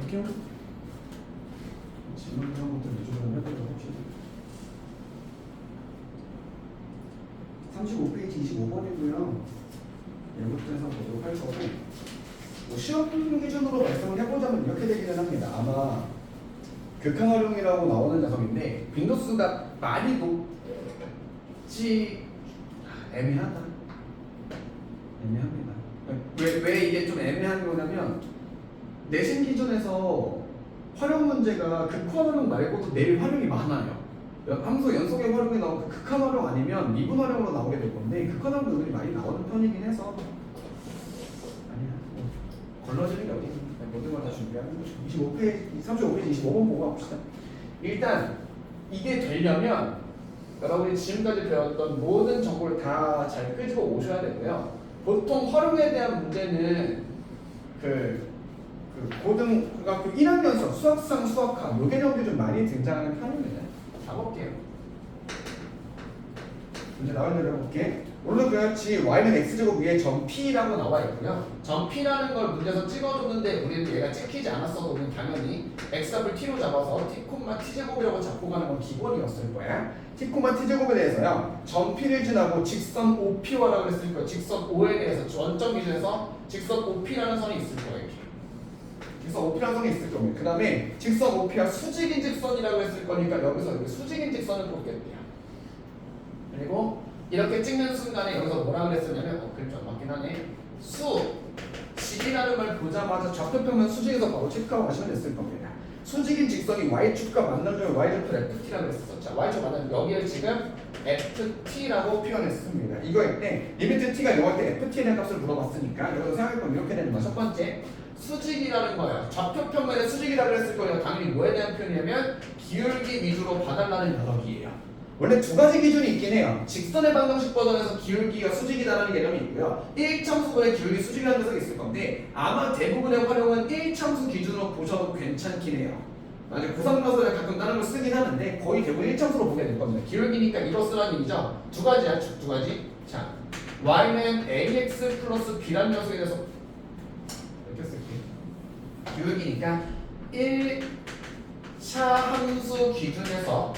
볼게요. 질문 그런 것들 위주로 해보도록 합시다. 35페이지 25번이고요. 얘부터 해서 보도록 할 거고, 뭐 시험 기준으로 말씀을 해보자면 이렇게 되기는 합니다. 아마 극한활용이라고 나오는 녀석인데 빈도수가 많이 높지 애매합니다. 왜 이게 좀 애매한 거냐면 내신 기준에서 활용 문제가 극한활용 말고도 내일 활용이 많아요. 함수 연속의 활용이 나오고 극한활용 아니면 미분 활용으로 나오게 될 건데 극한활용 부분이 많이 나오는 편이긴 해서 아니야 걸러지는 게 어디 있니? 모든 걸 다 준비하는 거죠. 25페이지, 35페이지 25번 보고 갑시다. 일단 이게 되려면 여러분이 지금까지 배웠던 모든 정보를 다 잘 끄집어 오셔야 되고요. 보통 활용에 대한 문제는 고등학교 1학년 수업, 수학상, 수학학 요 개념들이 좀 많이 등장하는 편입니다. 가볼게요. 문제 나온 대로 해볼게. 오늘도 그렇지 y는 x제곱 위에 점 p라고 나와 있고요. 점 p라는 걸 문제에서 찍어줬는데 우리는 얘가 찍히지 않았어도 우리는 당연히 x값을 t로 잡아서 t, t제곱이라고 잡고 가는 건 기본이었을 거야. t, t제곱에 대해서요. 점 p를 지나고 직선 OP와라고 그랬을 거예요. 직선 O에 대해서 원점 기준에서 직선 OP라는 선이 있을 거예요. 이렇게. 직선 OP라는 선이 있을 겁니다. 그 다음에 직선 OP가 수직인 직선이라고 했을 거니까 여기서 여기 수직인 직선을 뽑겠대요. 그리고 이렇게 찍는 순간에 여기서 뭐라 그랬었냐면 그렇죠 맞긴 하네. 수직이라는 걸 보자마자 좌표평면 수직에서 바로 체크하고 가시면 됐을 겁니다. 수직인 직선이 y축과 만나주면 y좌표 ft라고 했었죠. y축 만나면 여기를 지금 ft라고 표현했습니다. 이거일 때 리미트 t가 0할 때 ft에 대한 값을 물어봤으니까 여기서 생각할 건 이렇게 되는 거야. 첫 번째 수직이라는 거예요. 좌표평면에 수직이라고 했을 거예요. 당연히 뭐에 대한 표현이냐면 기울기 위주로 봐달라는 녀석이에요. 원래 두 가지 기준이 있긴 해요. 직선의 방정식 버전에서 기울기가 수직이다라는 개념이 있고요. 1참수분의 기울기 수직이라는 녀석이 있을 건데 아마 대부분의 활용은 1참수 기준으로 보셔도 괜찮긴 해요. 나중에 구상노선에 가끔 다른 걸 쓰긴 하는데 거의 대부분 1참수로 보게 될 겁니다. 기울기니까 이로 쓰라는 얘기죠. 두 가지야, 두 가지. 자, y는 ax 플러스 b라는 녀석에 대해서 이렇게 쓸게요. 기울기니까 1차 함수 기준에서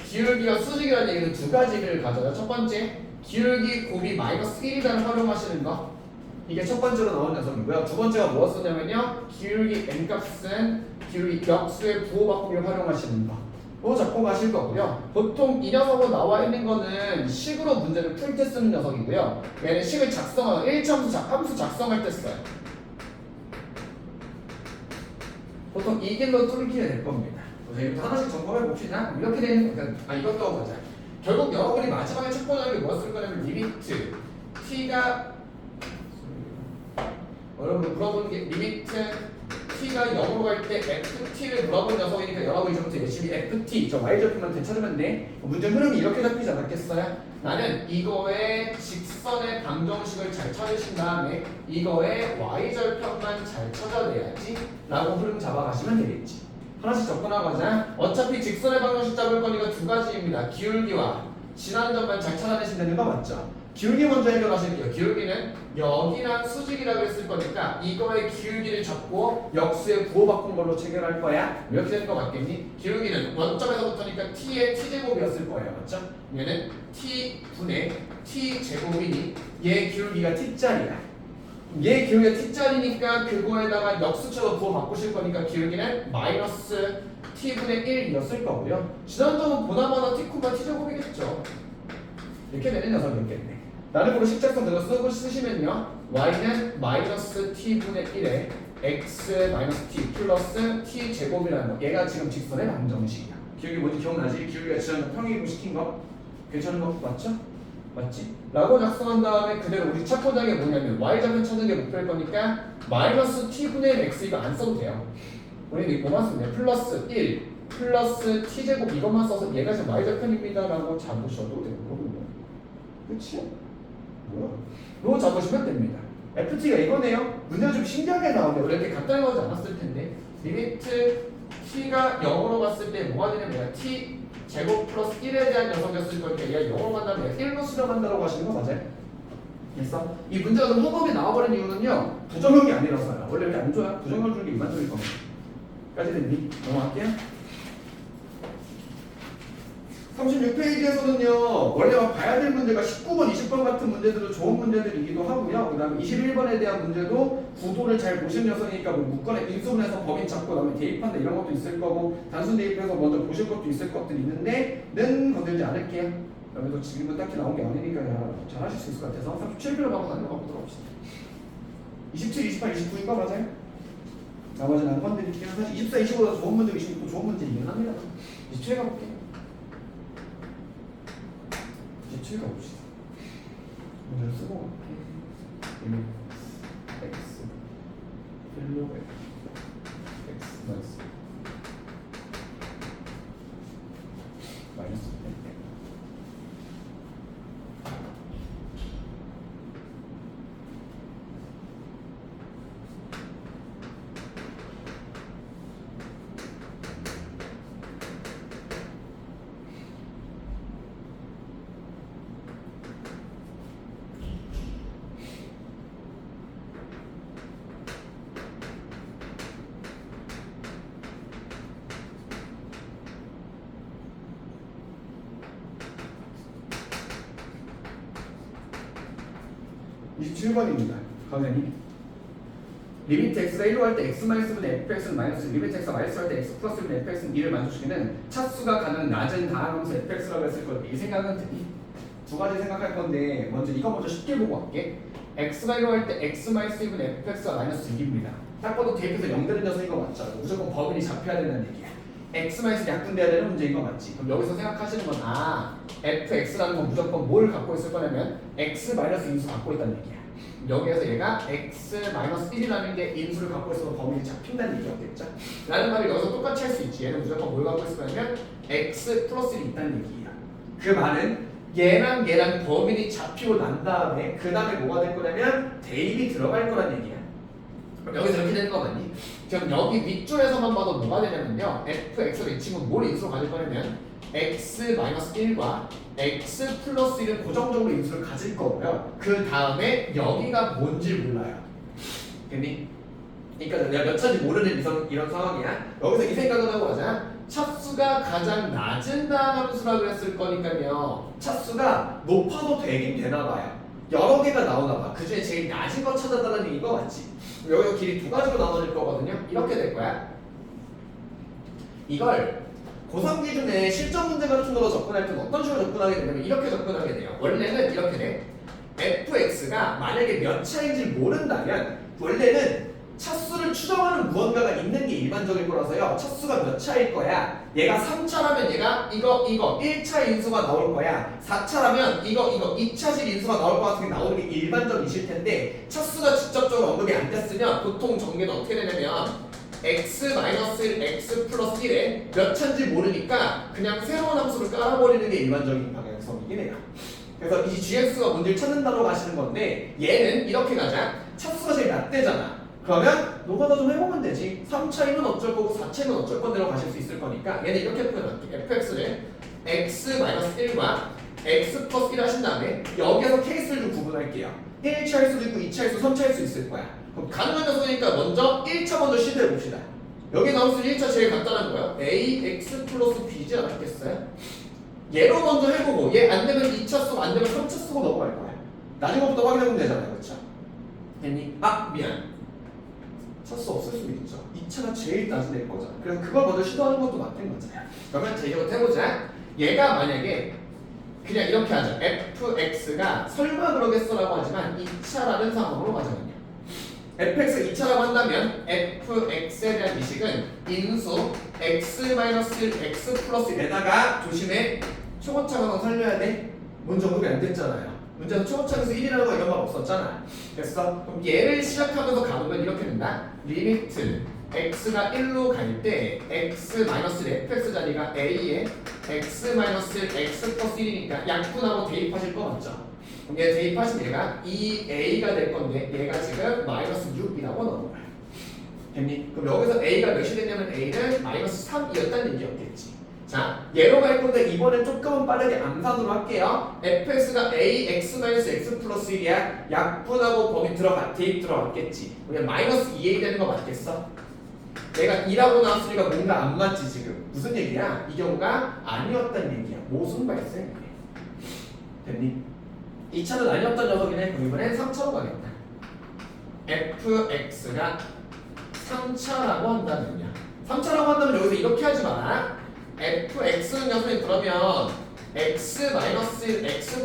기울기가 수직이라는 얘기는 두 가지를 가져요. 첫 번째, 기울기 곱이 마이너스 1이라는 활용하시는 거. 이게 첫 번째로 나온 녀석이고요. 두 번째가 무엇이냐면요. 기울기 n값은 기울기 역수의 부호 바꾸기를 활용하시는 거. 그거 잡고 가실 거고요. 보통 이 녀석으로 나와 있는 거는 식으로 문제를 풀 때 쓰는 녀석이고요. 얘는 식을 작성하는 1차 함수 작성할 때 써요. 보통 이 길로 뚫기가 될 겁니다. 이부터 하나씩 점검해 봅시다. 이렇게 되는 거니까 이것도 보자. 결국 여러분이 마지막에 첩보하는 게 뭐였을 거냐면 리미트 t가 여러분 물어보는 게 리미트 t가 0으로 갈 때 ft를 물어본 녀석이니까 여러분 이제부터 열심히 ft 저 y좌표만 되찾으면 돼. 문제 흐름이 이렇게 잡히지 않았겠어요? 나는 이거의 직선의 방정식을 잘 찾으신 다음에 이거의 y절편만 잘 찾아내야지 라고 흐름 잡아가시면 되겠지. 하나씩 접근하고자. 어차피 직선의 방정식 잡을 거니까 두 가지입니다. 기울기와 지난 점만 잘 찾아내시면 되는 거 맞죠? 기울기 먼저 해결하실게요. 기울기는 여기랑 수직이라고 했을 거니까 이거의 기울기를 잡고 역수의 부호 바꾼 걸로 체결할 거야. 이렇게 되는 거 맞겠니? 기울기는 원점에서부터니까 t의 t제곱이었을 거예요. 맞죠? 얘는 t분의 t제곱이니 얘 기울기가 t짜리야. 얘 기울기가 t짜리니까 그거에다가 역수처럼 부호 바꾸실 거니까 기울기는 마이너스 t분의 1이었을 거고요. 지난 점은 보나마나 t, t제곱이겠죠. 이렇게 되는 녀석이었겠네. 나름으로 식작성 들어 쓰시면요. y는 마이너스 t분의 1에 x 마이너스 t 플러스 t제곱이라는 거. 얘가 지금 직선의 방정식이야. 기울기 뭔지 기억나지? 기울기가 지난 평행이동 시킨 거. 괜찮은 거 맞죠? 맞지? 라고 작성한 다음에 그대로 우리 첫 포장이 뭐냐면 y좌표 찾는 게 목표일 거니까 마이너스 t분의 1 x 이거 안 써도 돼요. 우리는 이거만 쓰면 돼요. 플러스 1 플러스 t제곱 이것만 써서 얘가 지금 y좌표입니다 라고 잡으셔도 되는 거군요. 그치? 뭐야? 이거 잡으시면 됩니다. ft가 이거네요. 문제가 좀 신기하게 나오네요. 원래 이렇게 간단히 나오지 않았을 텐데 리미트 t가 0으로 갔을 때 뭐가 되냐면 t 제곱 플러스 1에 대한 녀석이었을 거니까 얘가 0으로 간다면 1로 수렴한다고 하시는 거 맞아요? 됐어? 이 문제가 좀 허겁이 나와버린 이유는요 부정형이 아니라서요. 원래 이렇게 안 줘요. 부정형을 주는 게 일반적일 겁니다. 까지 됐니? 넘어갈게요. 36페이지에서는요 원래 막 봐야 될 문제가 19번, 20번 같은 문제들은 좋은 문제들이기도 하고요. 그 다음에 21번에 대한 문제도 구도를 잘 보신 녀석이니까 뭐 묶거나 인수분해서 법인 잡고 그다음에 대입한다 이런 것도 있을 거고 단순 대입해서 먼저 보실 것도 있을 것들이 있는데 는 건들지 않을게요. 그다음에 지금은 딱히 나온 게 아니니까 잘 하실 수 있을 것 같아서 37개로 한번 넘어가보도록 합시다. 27, 28, 29인가 맞아요? 나머지는 안 건드릴게요. 사실 24, 25보다 좋은 문제고 26도 좋은 문제이긴 합니다. 27 가볼게요. 27 가봅시다. 문제를 쓰고 갈게요. x 필로 x 마이너스 네. 27번입니다. 가면이 리미트 x가 1로 할 때 x 마이너스분의 fx는 마이너스 리미트 x가 마이너스 할 때 x 플러스분의 fx는 2를 만족시키는 차수가 가는 낮은 다하면서 fx라고 했을 거예요. 이 생각은 드니? 두 가지 생각할 건데 먼저 이거 먼저 쉽게 보고 갈게. x가 1로 할 때 x 마이너스 1분의 fx가 마이너스 6입니다. 딱 봐도 대입해서 0 되는 녀석인 거 맞죠? 무조건 법인이 잡혀야 된다는 얘기야. x 마이너스 약분돼야 되는 문제인 거 맞지? 그럼 여기서 생각하시는 건 fx라는 건 무조건 뭘 갖고 있을 거냐면 x 마이너스 인수 갖고 있다는 얘기야. 여기에서 얘가 x-1이라는 게 인수를 갖고 있어서 범위를 잡힌다는 얘기였겠죠? 라는 말을 여기서 똑같이 할 수 있지. 얘는 무조건 뭘 갖고 있을 거냐면 x 플러스 1이 있다는 얘기야. 그 말은 얘랑 범인이 잡히고 난 다음에 그 다음에 뭐가 될 거냐면 대입이 들어갈 거란 얘기야. 그럼 여기서 이렇게 되는 거 맞니? 그럼 여기 윗줄에서만 봐도 뭐가 되냐면요 fx를 이 친구는 뭘 인수로 가질 거냐면 x-1과 x 플러스 1은 고정적으로 인수를 가질 거고요. 그 다음에 여기가 뭔지 몰라요. 됐니? 그러니까 내가 몇 차인지 모르는 이런 상황이야. 여기서 이 생각을 하고 가자. 차수가 가장 낮은 함수라 그랬을 거니까요. 차수가 높아도 되긴 되나 봐요. 여러 개가 나오나 봐. 그 중에 제일 낮은 거 찾아달라는 얘기인 거 맞지? 여기가 길이 두 가지로 나눠질 거거든요. 이렇게 될 거야. 이걸 고3 기준에 실전 문제 같은 거로 접근할 때는 어떤 식으로 접근하게 되냐면 이렇게 접근하게 돼요. 원래는 이렇게 돼. fx가 만약에 몇 차인지 모른다면 원래는 차수를 추정하는 무언가가 있는 게 일반적일 거라서요. 차수가 몇 차일 거야. 얘가 3차라면 얘가 이거 1차 인수가 나올 거야. 4차라면 이거 2차식 인수가 나올 것 같은 게 나오는 게 일반적이실 텐데 차수가 직접적으로 언급이 안 됐으면 보통 전개는 어떻게 되냐면 x-1, x 플러스 1에 몇 차인지 모르니까 그냥 새로운 함수를 깔아버리는 게 일반적인 방향성이긴 해요. 그래서 이 gx가 뭔지를 찾는다고 하시는 건데 얘는 이렇게 가자. 차수가 제일 낮대잖아. 그러면 노가다 좀 해보면 되지. 3차이는 어쩔 거고 4차이는 어쩔 건데로 가실 수 있을 거니까 얘는 이렇게 표현할게. fx를 x-1과 x 플러스 1 하신 다음에 여기에서 케이스를 좀 구분할게요. 1차일 수도 있고 2차일 수, 3차일 수 있을 거야. 그럼 가능한 녀석이니까 먼저 1차 먼저 시도해 봅시다. 여기 나올 수 있는 1차 제일 간단한 거예요. ax 플러스 b지 않았겠어요? 얘로 먼저 해보고 얘 안 되면 2차 쓰고 안 되면 3차 쓰고 넘어갈 거야. 나중에 것부터 확인해보면 되잖아요. 그렇죠? 됐니? 미안. 차수 없을 수도 있죠. 2차가 제일 낮은 될 거잖아. 그래서 그걸 먼저 시도하는 것도 맞는 거잖아요. 그러면 제기부터 해보자. 얘가 만약에 그냥 이렇게 하자. fx가 설마 그러겠어라고 하지만 2차라는 상황으로 가자면요. fx가 2차라고 한다면 fx에 대한 이식은 인수 x-1, x 플러스 1에다가 조심해. 초고차 가능 살려야 돼. 뭔지 언급이 안 됐잖아요. 문제는 초고차에서 1이라는 거 이런 말 없었잖아. 됐어? 그럼 얘를 시작하면서 가보면 이렇게 된다. 리미트 x가 1로 갈 때 x-1 fx 자리가 a에 x-1 x 플러스 1이니까 약분하고 대입하실 거 맞죠? 그럼 얘 대입하시면 얘가 2a가 될 건데 얘가 지금 마이너스 6이라고 넘어가요. 됐니? 그럼 여기서 a가 몇이 됐냐면 a는 마이너스 3이었다는 얘기였겠지. 자, 얘로 갈 건데 이번엔 조금은 빠르게 암산으로 할게요. fx가 a x-x 플러스 1이야. 약분하고 범위 대입 들어갔겠지. 그냥 마이너스 2a 되는 거 맞겠어? 내가 2라고 나왔으니까 뭔가 안 맞지 지금. 무슨 얘기야? 이 경우가 아니었다는 얘기야. 모순 발생. 됐니? 2차는 아니었던 녀석이네. 그럼 이번엔 3차로 가겠다. fx가 3차라고 한다면요. 3차라고 한다면 여기서 이렇게 하지 마라. fx는 녀석이 그러면 x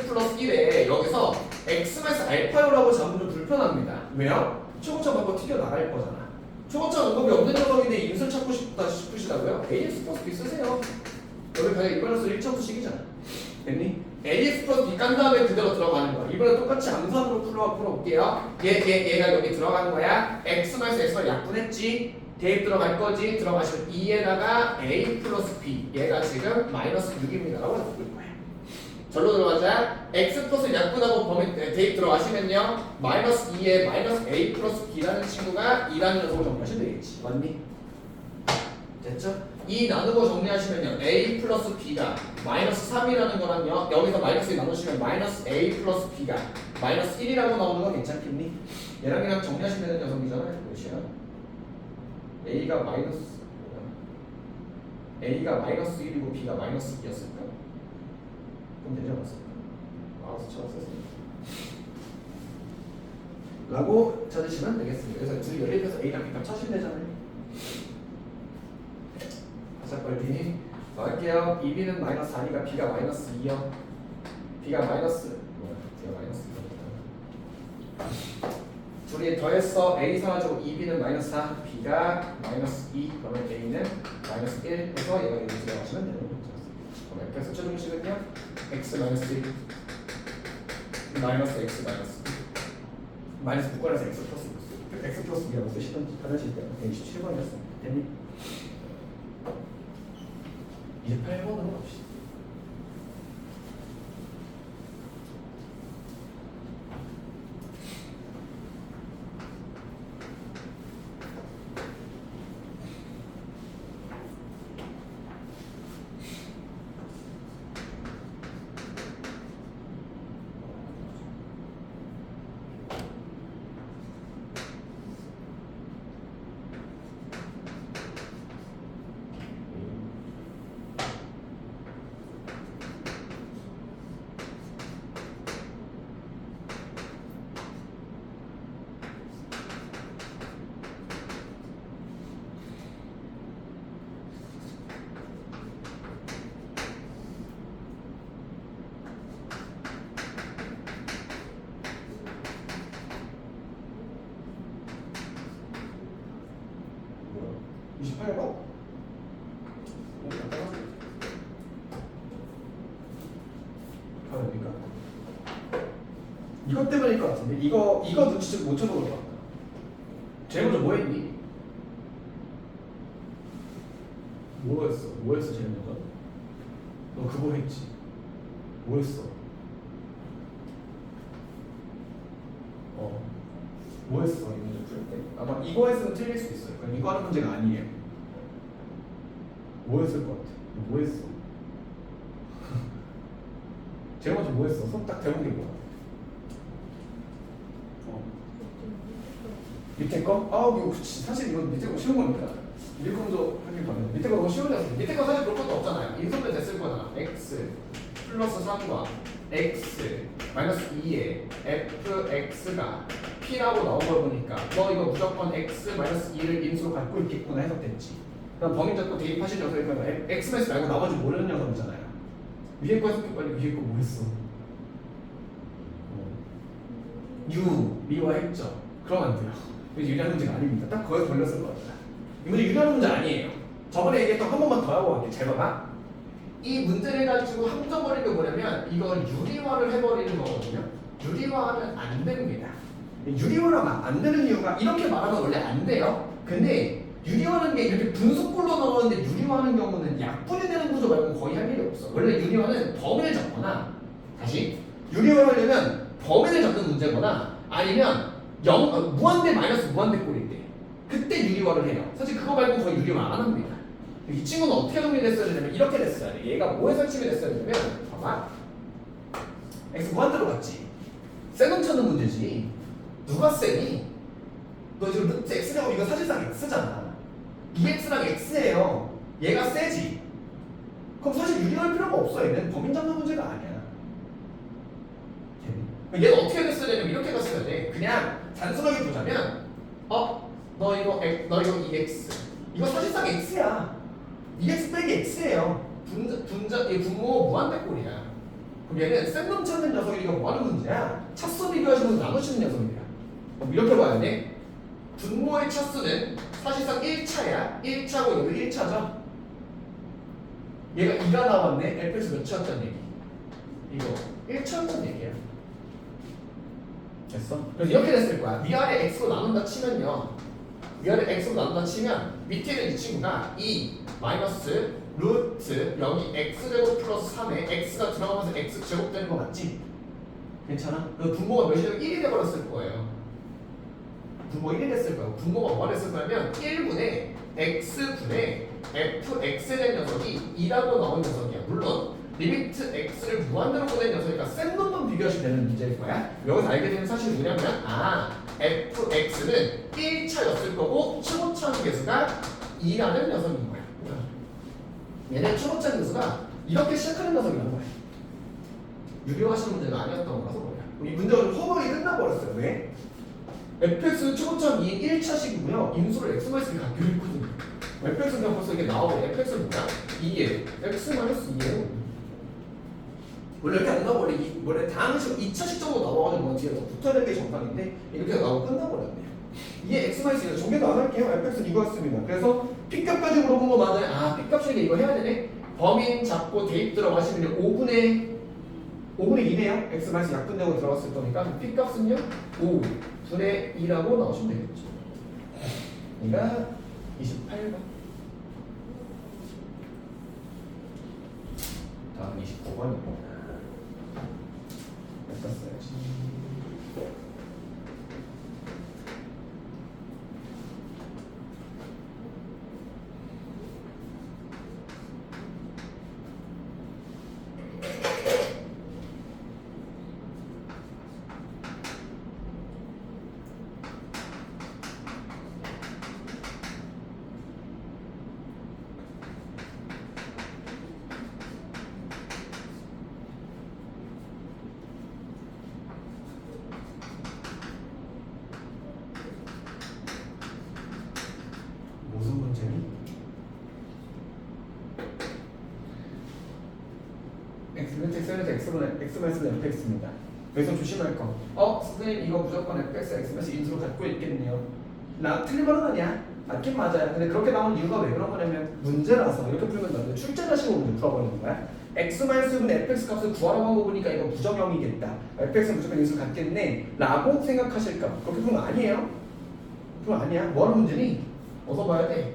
플러스 1에 여기서 x 알파요라고 잡으면 좀 불편합니다. 왜요? 초고차 방법 튀겨나갈 거잖아. 초고차 방법이 없는 녀석인데 인수를 찾고 싶다 싶으시다고요? ax 플러스 b 쓰세요. 여기 그냥 이번에서 1차수식이잖아. 됐니? ax 플러스 b 깐 다음에 그대로 들어가는 거야. 이번에 똑같이 암산으로 풀어볼게요. 얘가 여기 들어가는 거야. x가 약분했지. 대입 들어갈 거지. 들어가시면 2에다가 a 플러스 b. 얘가 지금 마이너스 6입니다. 라고 잡고 있는 거예요. 절로 들어가자. x 플러스 약분하고 범위 대입 들어가시면요. 마이너스 2에 마이너스 a 플러스 b라는 친구가 2라는 녀석을 정리하시면 되겠지. 맞니? 됐죠? 2 나누고 정리하시면요. a 플러스 b가 마이너스 3이라는 거랑요. 여기서 마이너스 2 나누시면 마이너스 a 플러스 b가 마이너스 1이라고 나오는 거 괜찮겠니? 얘랑 정리하시면 되는 녀석이잖아요. 몇이야? A가 마이너스 1이고 B가 마이너스 2였을까? 그럼 되지 않았을까? 알아서 찾았습니다. 라고 찾으시면 되겠습니다. 그래서 둘이 연립해서 A랑 B값 찾으시면 되잖아요. 자, 빨리 나갈게요. 2B는 마이너스 4니까 B가 마이너스 2요. B가 마이너스 2요. 둘이 더했어. A 사가지고 2B는 마이너스 4, B가 마이너스 2, 그러면 A는 마이너스 1 해서 얘가 여기 들어가시면 되는 거죠. 그럼 F에서 최종식은요? X 마이너스 1 마이너스 X 마이너스 2 마이너스 묶어내서 X 플러스 2라고 쓰시던 하실 때 27번이었습니다. 됐니? 이제 8번으로 갑시다. 이것 때문일 것 같은데 이거 눈치 좀 못 쳐보는 것 같다. 제일 먼저 뭐 했니? 뭐 했어 제일 먼저? 너 그거 했지. 뭐 했어? 뭐 했어? 이 문제 풀 때? 아마 이거 했으면 틀릴 수 있어요. 그럼 이거 하는 문제가 아니에요. 뭐 했을 것 같아? 뭐 했어? 제일 먼저 뭐 했어? 손 딱 대본 게 뭐야? 밑에 거? 이거 사실 이거 밑에 거 쉬운 겁니다. 밑에 거 먼저 하길 바랍니다. 밑에 거 너무 쉬운 녀석. 밑에 거 사실 그럴 것도 없잖아요. 인수분해 됐을 거잖아. x 플러스 3과 x 마이너스 2에 fx가 p라고 나온 걸 보니까 너 이거 무조건 x 마이너스 2를 인수로 갖고 있겠구나 해석됐지. 그럼 범위 잡고 대입하신 녀석이면 x 마이너스 말고 나머지 모르는 녀석이잖아요. 위에 거 해석해 빨리. 위에 거 뭐 했어? u 미화했죠. 그러면 안 돼요. 유리한 문제가 아닙니다. 딱 거기서 걸렸을 것 같다. 이 문제 유리한 문제 아니에요. 저번에 얘기했던 한 번만 더 하고 갈게요. 잘 봐봐. 이 문제를 가지고 함정버리는 게 뭐냐면 이걸 유리화를 해버리는 거거든요. 유리화하면 안 됩니다. 유리화하면 안 되는 이유가 이렇게 말하면 원래 안 돼요. 근데 유리화하는 게 이렇게 분수꼴로 나오는데 유리화하는 경우는 약분이 되는 구조 말고 거의 할 일이 없어. 원래 유리화는 범위를 잡거나 다시 유리화를 하려면 범위를 잡는 문제거나 아니면 무한대 마이너스 무한대 꼴일 때 그때 유리화를 해요. 사실 그거 말고 거의 유리화 안 합니다. 이 친구는 어떻게 정리됐어야 되냐면 이렇게 됐어야 돼. 얘가 뭐에 설치가 됐어야 되냐면 봐봐. x 무한대로 갔지. 셈은 찾는 문제지. 누가 셈이? 너 지금 루트 x라고 이거 사실상 x잖아. EX랑 X예요. 얘가 세지. 그럼 사실 유리할 필요가 없어. 얘는 범인 잡는 문제가 아니야. 얘는 어떻게 됐어야 되냐면 이렇게 갔어야 돼. 그냥 단순하게 보자면 너 이거 EX 이거 사실상 X야. EX 빼기 X예요. 얘 분모 무한대꼴이야. 그럼 얘는 센놈 찾는 녀석이니까 뭐 하는 문제야? 차수 비교하시면서 나누시는 녀석이야. 그럼 이렇게 봐야 돼. 분모의 차수는 사실상 1차야. 1차고 여기 1차죠. 얘가 2가 나왔네. fx 몇 차였단 얘기? 이거 1차였단 얘기야. 됐어? 그래서 이렇게 됐을 거야. 위아래 x로 나눈다 치면요. 위아래 x로 나눈다 치면 밑에 있는 이 친구가 2 마이너스 루트 여기 x제곱 플러스 3에 x가 들어가면서 x제곱 되는 거 맞지? 괜찮아? 그 분모가 몇이 되면 1이 돼버렸을 거예요. 분모 1이 됐을 거예요. 분모가 뭐가 됐을 거냐면 1분의 x분의 fx에 된 녀석이 2라고 나온 녀석이야. 물론 리미트 x를 무한대로 보낸 녀석이니까 센 놈만 비교하시면 되는 문제일 거야. 여기서 알게 되는 사실이 뭐냐면 fx는 1차였을 거고 최고차 계수가 2라는 녀석인 거야. 얘는 최고차 계수가 이렇게 시작하는 녀석이라는 거야. 유리화하시는 문제가 아니었던 거라서 그래요. 이 문제가 좀 허무하게 끝나버렸어요. 왜? fx는 최고차 2인 1차식이고요. 인수를 x마이너스 갖기로 했거든요. fx는 그냥 벌써 이게 나오고 fx는 뭐야? 2예요. x 마이너스 2예요. 원래 이렇게 안 나와. 원래 다음 식 2차식 정도 나와가지고 뭐 뒤에 더 붙어야 될 게 정상인데 이렇게 나오고 끝나버렸네요. 이게 x 마이너스 2예요. 정리도 안 할게요. fx는 이거였습니다. 그래서 p값까지 물어본 거 맞아요. p값이니까 이거 해야 되네. 범인 잡고 대입 들어가시면 5분의 2네요. x 마이너스 약분되고 들어갔을 거니까 p값은요 5분의 2라고 나오시면 되겠죠. 얘가 28번. 다음 29번입니다. 썼어야지. 무슨 문제니? x는 fx입니다. 여기서 조심할 거. 선생님 이거 무조건 fx, x면서 인수로 갖고 있겠네요. 나 틀린 말은 아니야. 맞긴 맞아요. 근데 그렇게 나온 이유가 왜 그런 거냐면 문제라서 이렇게 풀면 되는데 출제자식으로 문제 풀어버리는 거야. x-분의 fx 값을 구하라고 한 거 보니까 이거 부정형이겠다. fx는 무조건 인수를 갖겠네 라고 생각하실까? 그렇게 푸는 거 아니에요. 그건 아니야. 뭐하는 문제니? 어디서 봐야 돼?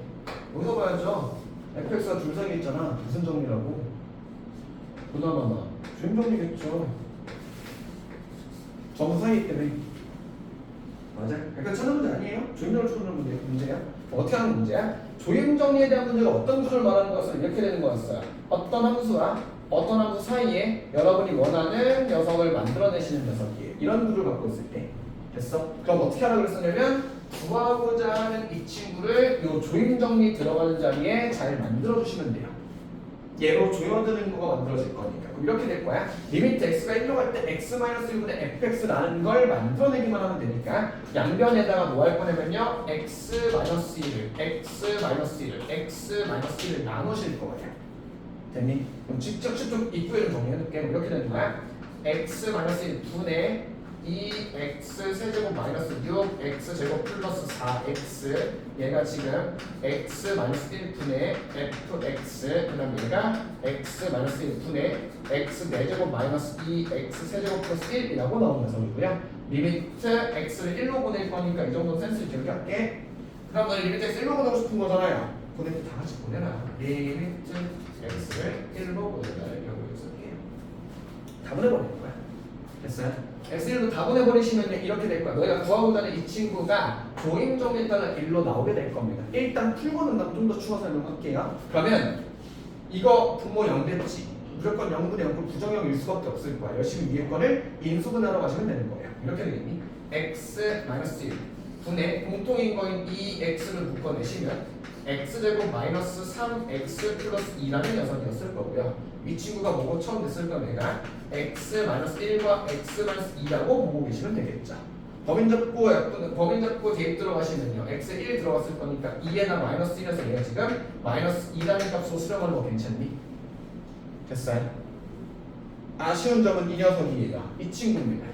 여기서 봐야죠. fx가 줄서에 있잖아. 무슨 정리라고? 보나마나 주임 정리겠죠. 점수 사이 때문에. 맞아. 약간 찾는 문제 아니에요? 조임 정리 찾는 문제야? 어떻게 하는 문제야? 조임 정리에 대한 문제가 어떤 구조를 말하는 것을 이렇게 되는 거였어요. 어떤 함수와 어떤 함수 사이에 여러분이 원하는 녀석을 만들어내시는 녀석이에요. 이런 구조를 갖고 있을 때. 됐어? 그럼 어떻게 하라고 그랬었냐면 구하고자 하는 이 친구를 요 조임 정리 들어가는 자리에 잘 만들어 주시면 돼요. 얘로 조여드는 거가 만들어질 거니까. 그럼 이렇게 될 거야. 리미트 x가 1로 갈 때 x-1분의 fx라는 걸 만들어내기만 하면 되니까 양변에다가 뭐 할 거냐면요. x-1을 나누실 거예요. 됐니? 그럼 직접 입구에 좀 정리해둘게. 이렇게 되는 거야. x-1분의 2x 세제곱 마이너스 6x 제곱 플러스 4x 얘가 지금 x 마이너스 1분의 fx 그 다음 얘가 x 마이너스 1분의 x 4제곱 마이너스 2x 세제곱 플러스 1이라고 나오는 녀석이고요. 리미트 x를 1로 보낼 거니까 이 정도 센스를 기억할게. 그 다음 너는 리미트 x 1로 보내고 싶은 거잖아요. 보낼 때 다 같이 보내라. 리미트 x를 1로 보내라 이라고 쓸게요. 다 보내버릴 거야. 됐어요? x1도 다 보내버리시면 이렇게 될 거야. 너희가 구하고자 하는 이 친구가 조임 정리에 따라 1로 나오게 될 겁니다. 일단 풀고는 난 좀 더 추가 설명할게요. 그러면 이거 분모 0 됐지. 무조건 0분의 0분 부정형일 수밖에 없을 거야. 열심히 위에 거를 인수분해하러 가시면 되는 거예요. 이렇게 되겠니? x-1 분의 공통인 거인 2x를 묶어내시면 x제곱 마이너스 3x 플러스 2라는 녀석이었을 거고요. 이 친구가 뭐고 처음 됐을 거면 얘가 x 마이너스 1과 x 마이너스 2라고 보고 계시면 되겠죠. 범인 잡고 대입 들어가시면요. x 1 들어갔을 거니까 2에다 마이너스 1에서 얘가 지금 마이너스 2라는 값으로 수렴하는 거 괜찮니? 됐어요? 아쉬운 점은 이 녀석이에요. 이 친구입니다.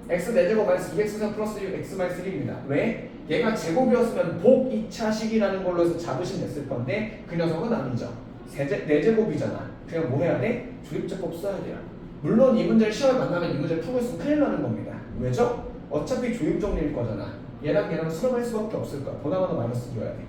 x 4제곱 마이너스 2x3 플러스 6 x 마이너스 1입니다. 왜? 얘가 제곱이었으면 복 2차식이라는 걸로 해서 잡으시면 됐을 건데 그 녀석은 아니죠. 4제곱이잖아. 그냥 뭐 해야 돼? 조립제법 써야 돼요. 물론 이 문제를 시험에 만나면 이 문제를 풀고 있으면 큰일 나는 겁니다. 왜죠? 어차피 조립 정리일 거잖아. 얘랑 수렴할 수밖에 없을 거야. 보다마다 마이너스 2여야 돼.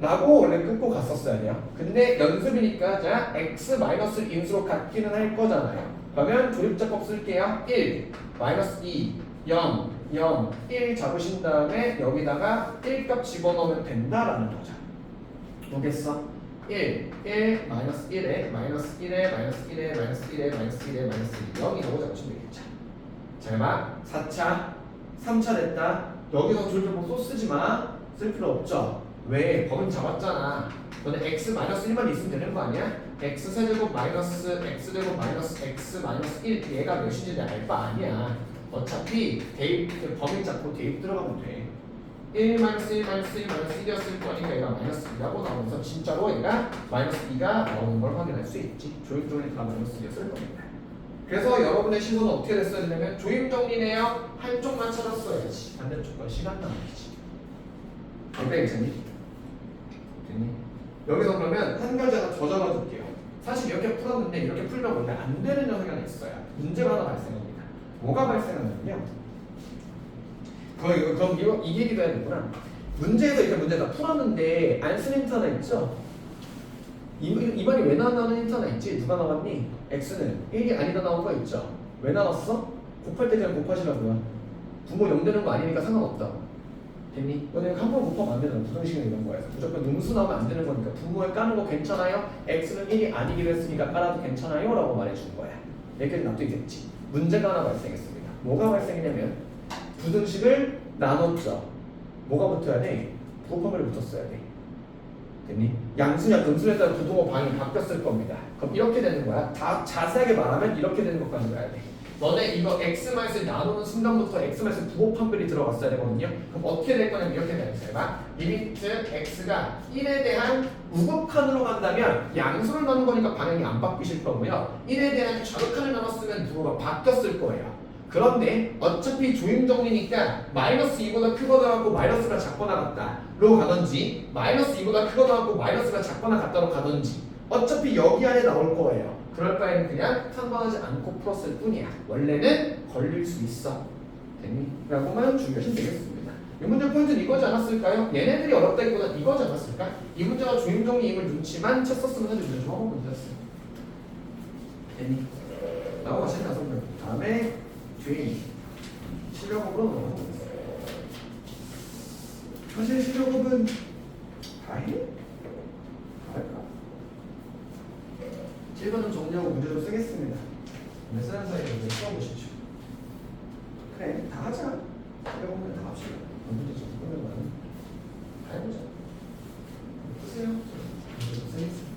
라고 원래 끊고 갔었어야 돼요. 근데 연습이니까 자 x 마이너스 인수로 갖기는 할 거잖아요. 그러면 조립제법 쓸게요. 1, 마이너스 2, 0, 0, 1 잡으신 다음에 여기다가 1값 집어넣으면 된다라는 거죠. 뭐겠어? 1, 1, 마이너스 1에, 마이너스 1에, 마이너스 1에, 마이너스 1에, 마이너스 1에, 마이너스 1에 0이라고 잡으시면 되겠죠. 잘 봐. 4차, 3차 됐다. 여기서 조립제법 또 쓰지 마. 쓸 필요 없죠. 왜? 범인 잡았잖아. 너네 x 마이너스 1만 있으면 되는 거 아니야? x 세제곱 마이너스 x 제곱 마이너스 x 마이너스 1 얘가 몇인지 내가 알 바 아니야. 어차피 대입 범인 잡고 대입 들어가면 돼. 1 마이너스 1 마이너스 1 마이너스 1이었을 거니까 얘가 마이너스 2라고 나오면서 진짜로 얘가 마이너스 2가 나오는 걸 확인할 수 있지. 조임정리가 마이너스 2였을 겁니다. 그래서 여러분의 시선은 어떻게 됐어야 되냐면 조임정리네요. 한쪽만 찾았어야지. 반대쪽 건 시간 낭비지. 어때 괜찮니? 됐니? 여기서 그러면 한 가지 하나 더 잡아둘게요. 사실 이렇게 풀었는데 이렇게 풀면 원래 안 되는 녀석이 하나 있어요. 문제가 하나 발생합니다. 뭐가 발생하냐면요. 그럼 이 얘기도 해야 되구나. 문제에서 이렇게 문제 다 풀었는데 안 쓴 힌트 하나 있죠? 이 말이 왜 나왔다는 힌트 하나 있지? 누가 나왔니? x는 1이 아니다 나온 거 있죠? 왜 나왔어? 곱할 때 그냥 곱하시라고요. 부모 0 되는 거 아니니까 상관없다고. 됐니? 너네 한 번 곱하면 안 되잖아. 부등식은 이런 거에서 무조건 능수 나오면 안 되는 거니까 부모에 까는 거 괜찮아요? x는 1이 아니기로 했으니까 깔아도 괜찮아요? 라고 말해준 거야. 여기까지 납득이 됐지. 문제가 하나 발생했습니다. 뭐가 발생했냐면 부등식을 나눴죠. 뭐가 붙어야 돼? 부호판별이 붙었어야 돼. 됐니? 양수냐 근수에 따라 부등호 방이 바뀌었을 겁니다. 그럼 이렇게 되는 거야. 다 자세하게 말하면 이렇게 되는 것까지 가야 돼. 너네 이거 x-를 나누는 순간부터 x-의 부호판별이 들어갔어야 되거든요. 그럼 어떻게 될 거냐면 이렇게 돼요. 봐. 리미트 x가 1에 대한 우극한으로 간다면 양수를 나눈 거니까 방향이 안 바뀌실 거고요. 1에 대한 좌극한을 나눴으면 부호가 바뀌었을 거예요. 그런데 어차피 조임정리니까 마이너스 2보다 크거나 같고 마이너스가 작거나 같다로 가든지 마이너스 2보다 크거나 같고 마이너스가 작거나 같다로 가든지 어차피 여기 안에 나올 거예요. 그럴 바에는 그냥 상관하지 않고 풀었을 뿐이야. 원래는 걸릴 수 있어. 됐니? 라고만 준비하시면 되겠습니다. 이 문제 포인트는 이거지 않았을까요? 얘네들이 어렵다기보다 이거지 않았을까? 이 문제가 조임정리임을 눈치만 챘었으면 해도 문제 좀 하고 문제였어요. 됐니? 나하고 같이 다섯 명. 다음에 주인 실력업으로 넘어가겠습니다. 사실 실력업은 다 해? 다 할까? 7번은 정리하고 문제 좀 쓰겠습니다. 몇 사람 사이에 문제 써보시죠. 그래, 다 하자. 실력업은 다 합시다. 문제 좀 끝내면 다 해보자. 쓰세요. 문제 좀 쓰겠습니다.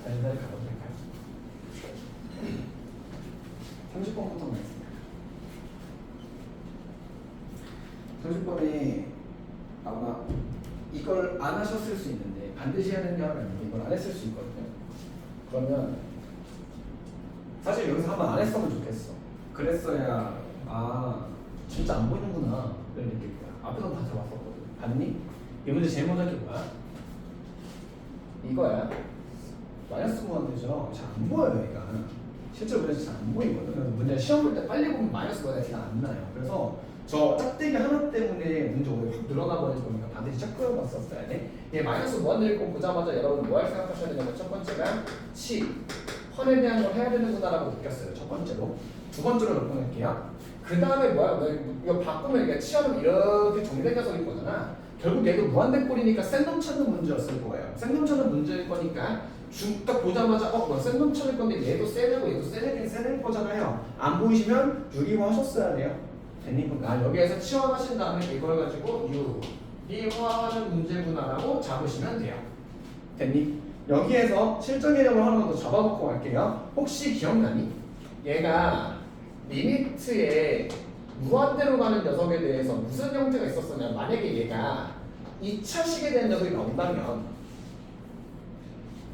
달달 가도 될까요? 30번부터 가겠습니다. 30번에 아마 이걸 안 하셨을 수 있는데 반드시 해야 되는 게 하나 있는데 이걸 안 했을 수 있거든요. 그러면 사실 여기서 한번 안 했으면 좋겠어. 그랬어야 진짜 안 보이는구나 이런 느낄 거야. 앞에서 다 들어봤었거든. 봤니? 이 문제 제일 먼저 할 게 뭐야? 이거야. 마이너스 무한대죠. 잘 안 보여요 얘가. 실제로 그래서 잘 안 보이거든. 그래서 문제 시험 볼 때 빨리 보면 마이너스 무한대가 티가 안 나요. 그래서 저 짝대기 하나 때문에 문제 오히려 확 늘어나 버릴 거니까 반드시 체크해봤었어야 돼. 얘 마이너스 무한대를 꼭 보자마자 여러분 뭐 할 생각하셔야 되냐면 첫 번째가 치 헌에 대한 걸 해야 되는구나라고 느꼈어요. 첫 번째로. 두 번째로 몇 번 할게요. 그 다음에 뭐야? 이거 바꾸면 이게 치하면 이렇게 정리된 녀석일 거잖아. 결국 얘도 무한대 꼴이니까 센 놈 찾는 문제였을 거예요. 센 놈 찾는 문제일 거니까 딱 보자마자 센 놈 찾을 건데 얘도 세내고 얘도 세낼 거잖아요. 안 보이시면 유리화 하셨어야 돼요. 됐니? 여기에서 치환하신 다음에 이걸 가지고 유리화하는 문제구나라고 잡으시면 돼요. 됐니? 여기에서 실전 개념을 하나 더 잡아놓고 갈게요. 혹시 기억나니? 얘가 리미트에 무한대로 가는 녀석에 대해서 무슨 형태가 있었었냐? 만약에 얘가 2차식에 대한 녀석이 나온다면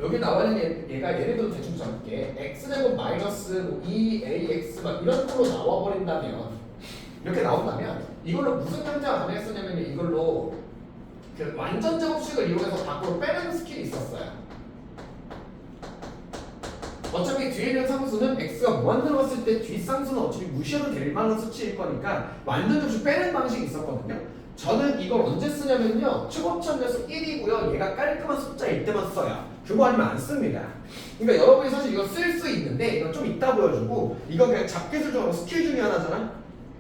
여기 나와 있는 얘가 예를 들어 대충 잡을게. x제곱 마이너스 2ax 막 이런 걸로 나와버린다면 이렇게 나온다면 이걸로 무슨 형태가 가능했었냐면 이걸로 그 완전 제곱식을 이용해서 밖으로 빼는 스킬이 있었어요. 어차피 뒤에 있는 상수는 x가 무한대로 갔을 때 뒷상수는 어차피 무시해도 될 만한 수치일 거니까 완전 제곱식 빼는 방식이 있었거든요. 저는 이걸 언제 쓰냐면요. 최고점 녀석 1이고요. 얘가 깔끔한 숫자일 때만 써요. 그거 아니면 안 씁니다. 그러니까 여러분이 사실 이거 쓸 수 있는데 이건 좀 이따 보여주고 이건 그냥 잡기술적으로 스킬 중에 하나잖아.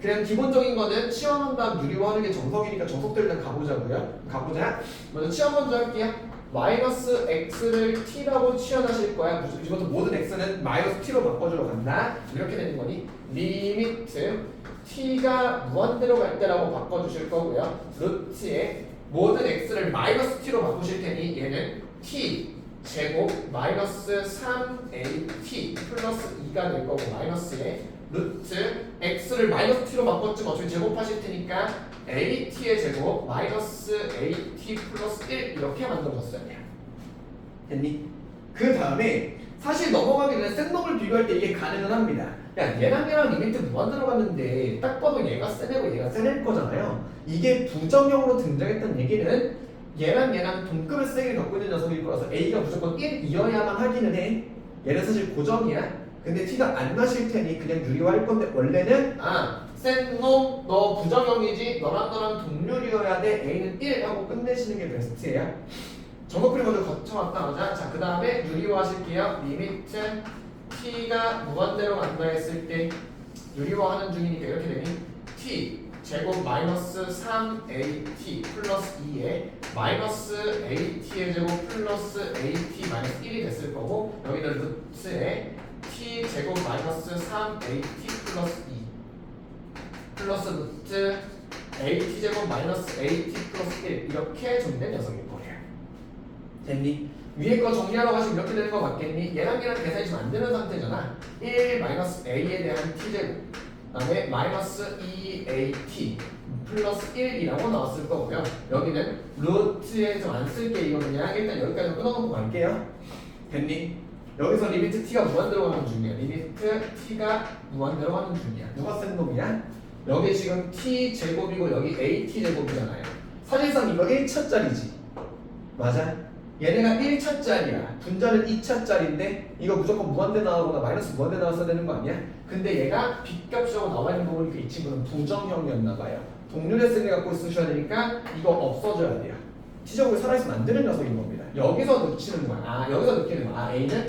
그냥 기본적인 거는 치환한 다음 유리화하는 게 정석이니까 정석대로 일단 가보자고요. 가보자. 먼저 치환 먼저 할게요. 마이너스 x를 t라고 치환하실 거야. 이것도 모든 x는 마이너스 t로 바꿔주러 간다. 이렇게 되는 거니 리미트 t가 무한대로 갈 때라고 바꿔주실 거고요. 루트에 모든 x를 마이너스 t로 바꾸실 테니 얘는 t 제곱 마이너스 3at 플러스 2가 될 거고 마이너스에 루트 x를 마이너스 t로 바꿨지만 어차피 제곱하실 테니까 at의 제곱 마이너스 at 플러스 1 이렇게 만들어졌어야 돼요. 됐니? 그 다음에 사실 넘어가기 전에 센 놈을 비교할 때 이게 가능은 합니다. 야 얘랑 리미트 무한대로 갔는데 딱 봐도 얘가 세내고 얘가 세낼 거잖아요. 이게 부정형으로 등장했던 얘기는 얘랑 동급의 세기를 갖고 있는 녀석일 거라서 a가 무조건 1이어야만 하기는 해. 얘는 사실 고정이야. 근데 티가 안 나실 테니 그냥 유리화할 건데 원래는 센 놈 너 부정형이지 너랑 동률이어야 돼 a는 1 하고 끝내시는 게 베스트예요. 정석풀이 먼저 거쳐왔다 하자. 자 그 다음에 유리화 하실게요. 리미트 t가 무한대로 간다 했을 때 유리화하는 중이니까 이렇게 되니 t 제곱 마이너스 3at 플러스 2에 마이너스 at의 제곱 플러스 at 마이너스 1이 됐을 거고 여기는 루트에 t 제곱 마이너스 3at 플러스 2 플러스 루트 at 제곱 마이너스 at 플러스 1 이렇게 정리된 녀석일 거예요. 됐니? 위에 거 정리하러 가시면 이렇게 되는 거 맞겠니? 얘랑 계산이 지금 안 되는 상태잖아. 1 마이너스 a에 대한 t제곱 그 다음에 마이너스 2at 플러스 1이라고 나왔을 거고요. 여기는 루트에 좀 안 쓸게 이거 그냥 일단 여기까지 끊어놓고 갈게요. 됐니? 여기서 리미트 t가 무한대로 가는 중이야. 리미트 t가 무한대로 가는 중이야. 누가 쓴 놈이야? 여기 지금 t 제곱이고 여기 at 제곱이잖아요. 사실상 이거 1차짜리지. 맞아? 얘네가 1차짜리야. 분자는 2차짜리인데 이거 무조건 무한대 나오거나 마이너스 무한대 나왔어야 되는 거 아니야? 근데 얘가 빗값이라고 나와 있는 거 보니까 이 친구는 부정형이었나 봐요. 동률의 세개 갖고 있으셔야 되니까 이거 없어져야 돼요. t제곱이 살아있으면 안 되는 녀석인 겁니다. 여기서 놓치는 거야. 여기서 느끼는 거야. a는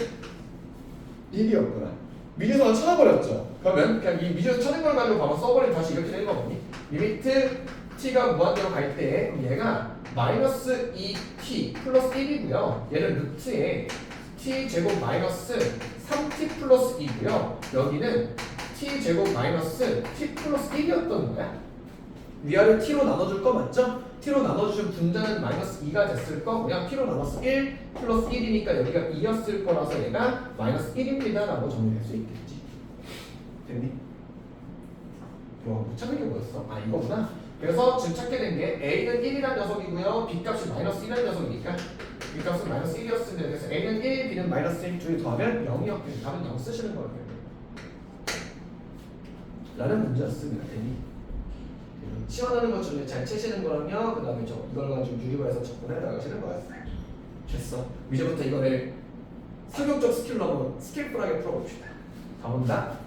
1이었구나. 미지수가 찾아버렸죠. 그러면 그냥 이 미지수 찾은 걸 가지고 바로 써버리면 다시 이렇게 되는 거거든요. 리미트 t가 무한대로 갈 때 얘가 마이너스 2t 플러스 1이고요. 얘는 루트에 t 제곱 마이너스 3t 플러스 2고요. 여기는 t 제곱 마이너스 t 플러스 1이었던 거야. 위아래 t로 나눠줄 거 맞죠? t로 나눠주신 분자는 마이너스 2가 됐을 거고요. t로 나눠서 1 플러스 1이니까 여기가 2였을 거라서 얘가 마이너스 1입니다 라고 정리할 수 있겠지. 됐니? 못 찾는 게 뭐였어? 아 이거구나. 그래서 지금 찾게 된 게 a는 1이라는 녀석이고요. b값이 마이너스 1이라는 녀석이니까 b값은 마이너스 1이었으면 그래서 a는 1, b는 마이너스 1 둘이 더하면 0이었겠지. 답은 0 쓰시는 거예요. 라는 문제였습니다. 됐니? 시원하는 것 중에 잘 채시는 거랑요. 그 다음에 이걸 가지고 유리화해서 접근해 나가시는 거였어요. 됐어. 이제부터 이거를 설명적 스킬로 스킬풀하게 풀어봅시다. 가본다.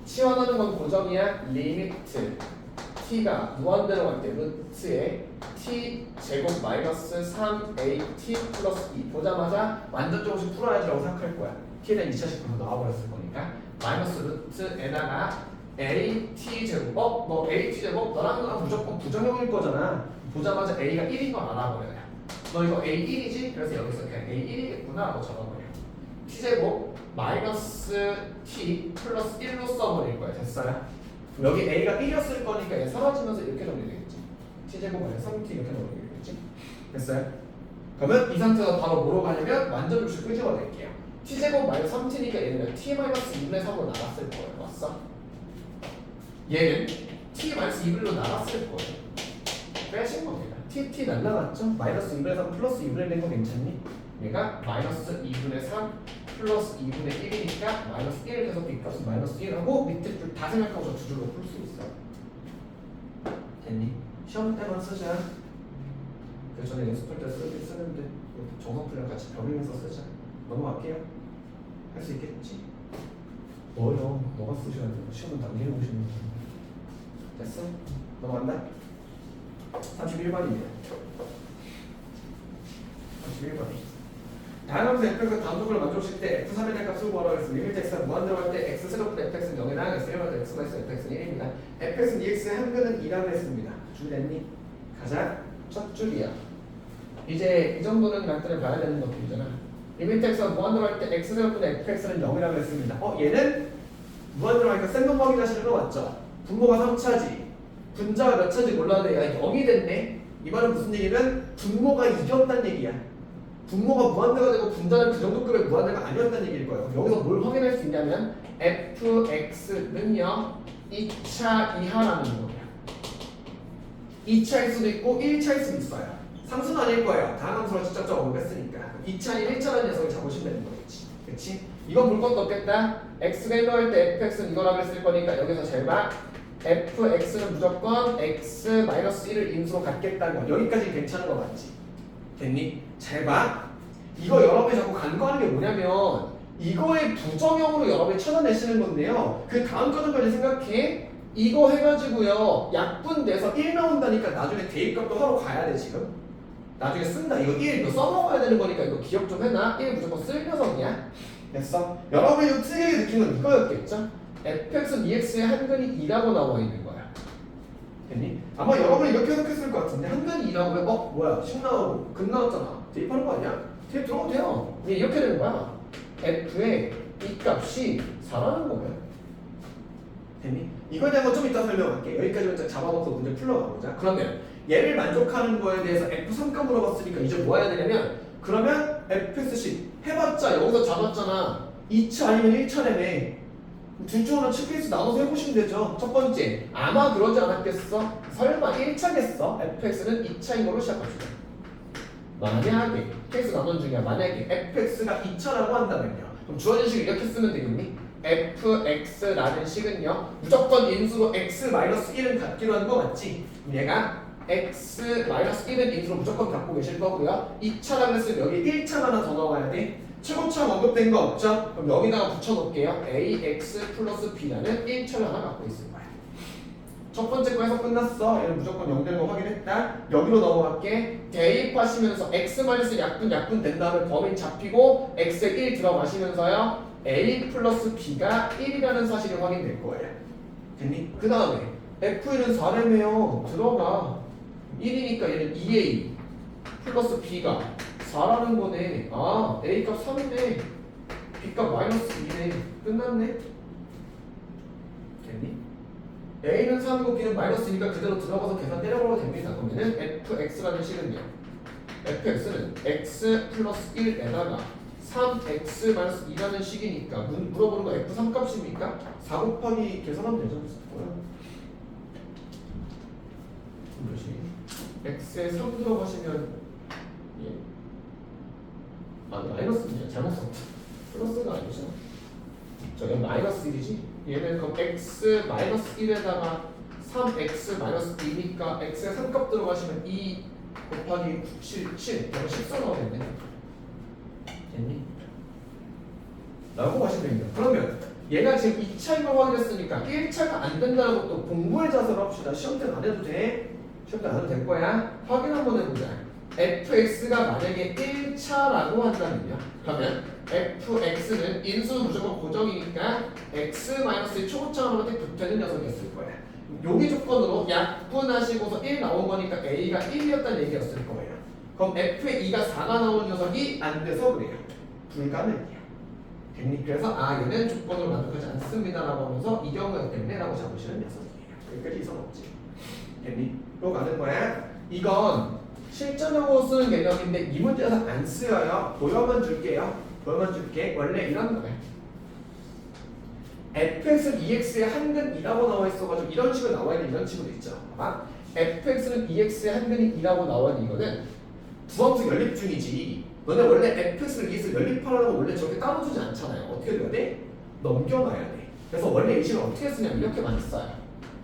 치환하는 건 고정이야. 리미트 t가 무한대로 갈 때 루트에 t 제곱 마이너스 3at 플러스 2 보자마자 완전 조금씩 풀어야지라고 생각할 거야. t에 대한 2차식 부분 나와버렸을 거니까 마이너스 루트에다가 at 제곱 뭐 at 제곱 너랑 무조건 부정형일 거잖아. 보자마자 a가 1인 걸 알아버려요. 너 이거 a1이지? 그래서 여기서 그냥 a1이겠구나 라고 적어버려. t 제곱 마이너스 t 플러스 1로 써버릴 거야. 됐어요? 여기 a가 1이었을 거니까 얘 사라지면서 이렇게 정리되겠지. t 제곱 마이너스 3t 이렇게 정리되겠지. 됐어요? 그러면 이 상태에서 바로 뭐로 가냐면 완전 조식 끄집어낼게요. t 제곱 마이너스 3t니까 얘는 t 마이너스 2분의 3으로 나갔을 거예요. 왔어? 얘는 t 마이너스 2분의로 나갔을 거예요. 빼신 겁니다. t 날라갔죠? 마이너스 2분의 3 플러스 2분의 1 된 거 괜찮니? 얘가 마이너스 2분의 3 플러스 2분의 1이니까 마이너스 1 돼서 b값은 마이너스 1하고 밑에 줄 다 생각하고 저 두 줄로 풀 수 있어. 됐니? 시험 때만 쓰자. 그 전에 연습할 때 쓰는데 정성풀이랑 같이 병행해서 쓰자. 넘어갈게요. 할 수 있겠지? 뭐요? 너가 쓰셔야 돼. 시험은 당기해 오시는 거. 됐어? 넘어간다? 31번입니다. 31번이 다양함수 fx가 다음 조건을 만족시킬 때 f3에 대한 값을 구하라고 했습니다. 리미트 x가 무한대로 할 때 x 세로부터 fx는 0에 해당하겠어. 1번 x가 있어 fx는 1입니다. fx는 ex의 한근은 2라고 했습니다. 준비됐니? 가자. 첫 줄이야. 이제 이 정도는 약간을 봐야 되는 것들이잖아. 리미트 x가 무한대로 할 때 x 세로부터 fx는 0이라고 했습니다. 얘는 무한대로 하니까 센 놈 확인하시는 거 맞죠? 분모가 3차지. 분자가 몇 차지 몰라도 야 0이 됐네. 이 말은 무슨 얘기면 분모가 이겼다는 얘기야. 분모가 무한대가 되고 분자는 그 정도 급의 무한대가 아니었다는 얘기일 거예요. 여기서 뭘 확인할 수 있냐면 fx는요 2차 이하라는 거예요. 2차일 수도 있고 1차일 수도 있어요. 상수는 아닐 거예요. 다항함수로 직접적으로 언급했으니까 2차인 1차라는 녀석을 잡으시면 되는 거겠지. 그치? 이건 물 것도 없겠다. x가 1로 할 때 fx는 이거라고 했을 거니까 여기서 잘 봐. fx는 무조건 x-1을 인수로 갖겠다는 거. 여기까지 괜찮은 거 맞지? 됐니? 잘 봐. 이거 여러분이 자꾸 간과하는 게 뭐냐면 이거의 부정형으로 여러분이 찾아내시는 건데요. 그 다음 과정까지 생각해. 이거 해가지고요. 약분돼서 1 나온다니까 나중에 대입값도 하러 가야 돼 지금. 나중에 쓴다. 이거 1 이거 써먹어야 되는 거니까 이거 기억 좀 해놔. 1 무조건 쓸 녀석이야. 됐어? 여러분이 좀 특이하게 느낀 건 이거였겠죠? fx는 ex의 한근이 2라고 나와 있는 거야. 됐니? 아마 여러분이 이렇게 해석했을 것 같은데 한근이 2라고 해? 뭐야 10 나오고 근 나왔잖아. 대입하는 거 아니야? 대입 들어가도 돼요. 이렇게 되는 거야. f의 이 값이 4라는 거예요. 됐니? 이거에 대한 건 좀 이따 설명할게. 여기까지만 잡아놓고 문제 풀러가보자. 그러면 얘를 만족하는 거에 대해서 f3값 물어봤으니까 이제 뭐 해야 되냐면 그러면 fx씩 해봤자 여기서 잡았잖아. 2차 아니면 1차라며. 둘 중 하나 칠케이스 나눠서 해보시면 되죠. 첫 번째, 아마 그러지 않았겠어? 설마 1차겠어? fx는 2차인 걸로 시작합시다. 만약에 케이스 나눈 중이야. 만약에 fx가 2차라고 한다면요. 그럼 주어진 식을 이렇게 쓰면 되겠니? fx라는 식은요. 무조건 인수로 x-1은 갖기로 하는 거 맞지? 얘가 x-1은 인수로 무조건 갖고 계실 거고요. 2차라고 했으면 여기 1차가 하나 더 넣어야 돼. 최고차 언급된 거 없죠? 그럼 여기다가 붙여놓을게요. ax 플러스 b라는 1차를 하나 갖고 있을 거야. 첫 번째 거 해서 끝났어. 얘는 무조건 0되는 거 확인했다. 여기로 넘어갈게. 대입하시면서 x- 약분 된 다음에 범위 잡히고 x에 1 들어가시면서요. a 플러스 b가 1이라는 사실이 확인될 거예요. 됐니? 그 다음에 f는 4래매요. 들어가. 1이니까 얘는 2a 플러스 b가 4라는 거네. 아, A값 3이네. B값 마이너스 2네. 끝났네. 됐니? A는 3이고 B는 마이너스니까 그대로 들어가서 계산 때려보면 됩니다. 그러면은 fx라는 식은요. fx는 x 플러스 1에다가 3x 마이너스 2라는 식이니까 물어보는 거 f3 값입니까? 4 곱하기 계산하면 되죠. 뭐야? 뭐지? x에 3 들어가시면 예. 아 마이너스냐? 잘못 썼다. 플러스가 아니죠. 저기 마이너스 1이지? 얘는 그럼 x 마이너스 1에다가 3x 마이너스 2니까 x에 3값 들어가시면 2 곱하기 7, 7 그럼 14 나오겠네. 됐니? 라고 하시면 됩니다. 그러면 얘가 지금 2차이가 확인했으니까 1차가 안 된다는 것도 공부의 자세로 합시다. 시험 때는 안 해도 돼. 시험 때 안 해도 될 거야. 확인 한번 해보자. fx가 만약에 1차라고 한다면요. 그러면 fx는 인수 무조건 고정이니까 x-1 초고차함한테 붙어있는 녀석이었을 거야. 여기 조건으로 약분하시고서 1 나온 거니까 a가 1이었다는 얘기였을 거예요. 그럼 f의 2가 4가 나온 녀석이 안 돼서 그래요. 불가능이야. 됐니? 그래서 얘는 조건으로 만족하지 않습니다라고 하면서 이 경우였기 때문에 라고 잡으시는 녀석이에요. 여기까지 이상 없지. 됐니? 또 가는 거야. 이건 실전용으로 쓰는 개념인데 이 문제에서 안 쓰여요. 보여만 줄게요. 보여만 줄게. 원래 이런 거예요. fx는 2x의 한근 2라고 나와 있어가지고 이런 식으로 나와 있는 이런 식으로 있죠. 봐봐. fx는 2x의 한근이 2라고 나와 있는 이거는 부함수 연립 중이지. 너네 원래 fx를 2x를 연립하라고 원래 저렇게 따로 두지 않잖아요. 어떻게 돼야 돼? 넘겨놔야 돼. 그래서 원래 이 식을 어떻게 쓰냐면 이렇게 많이 써요.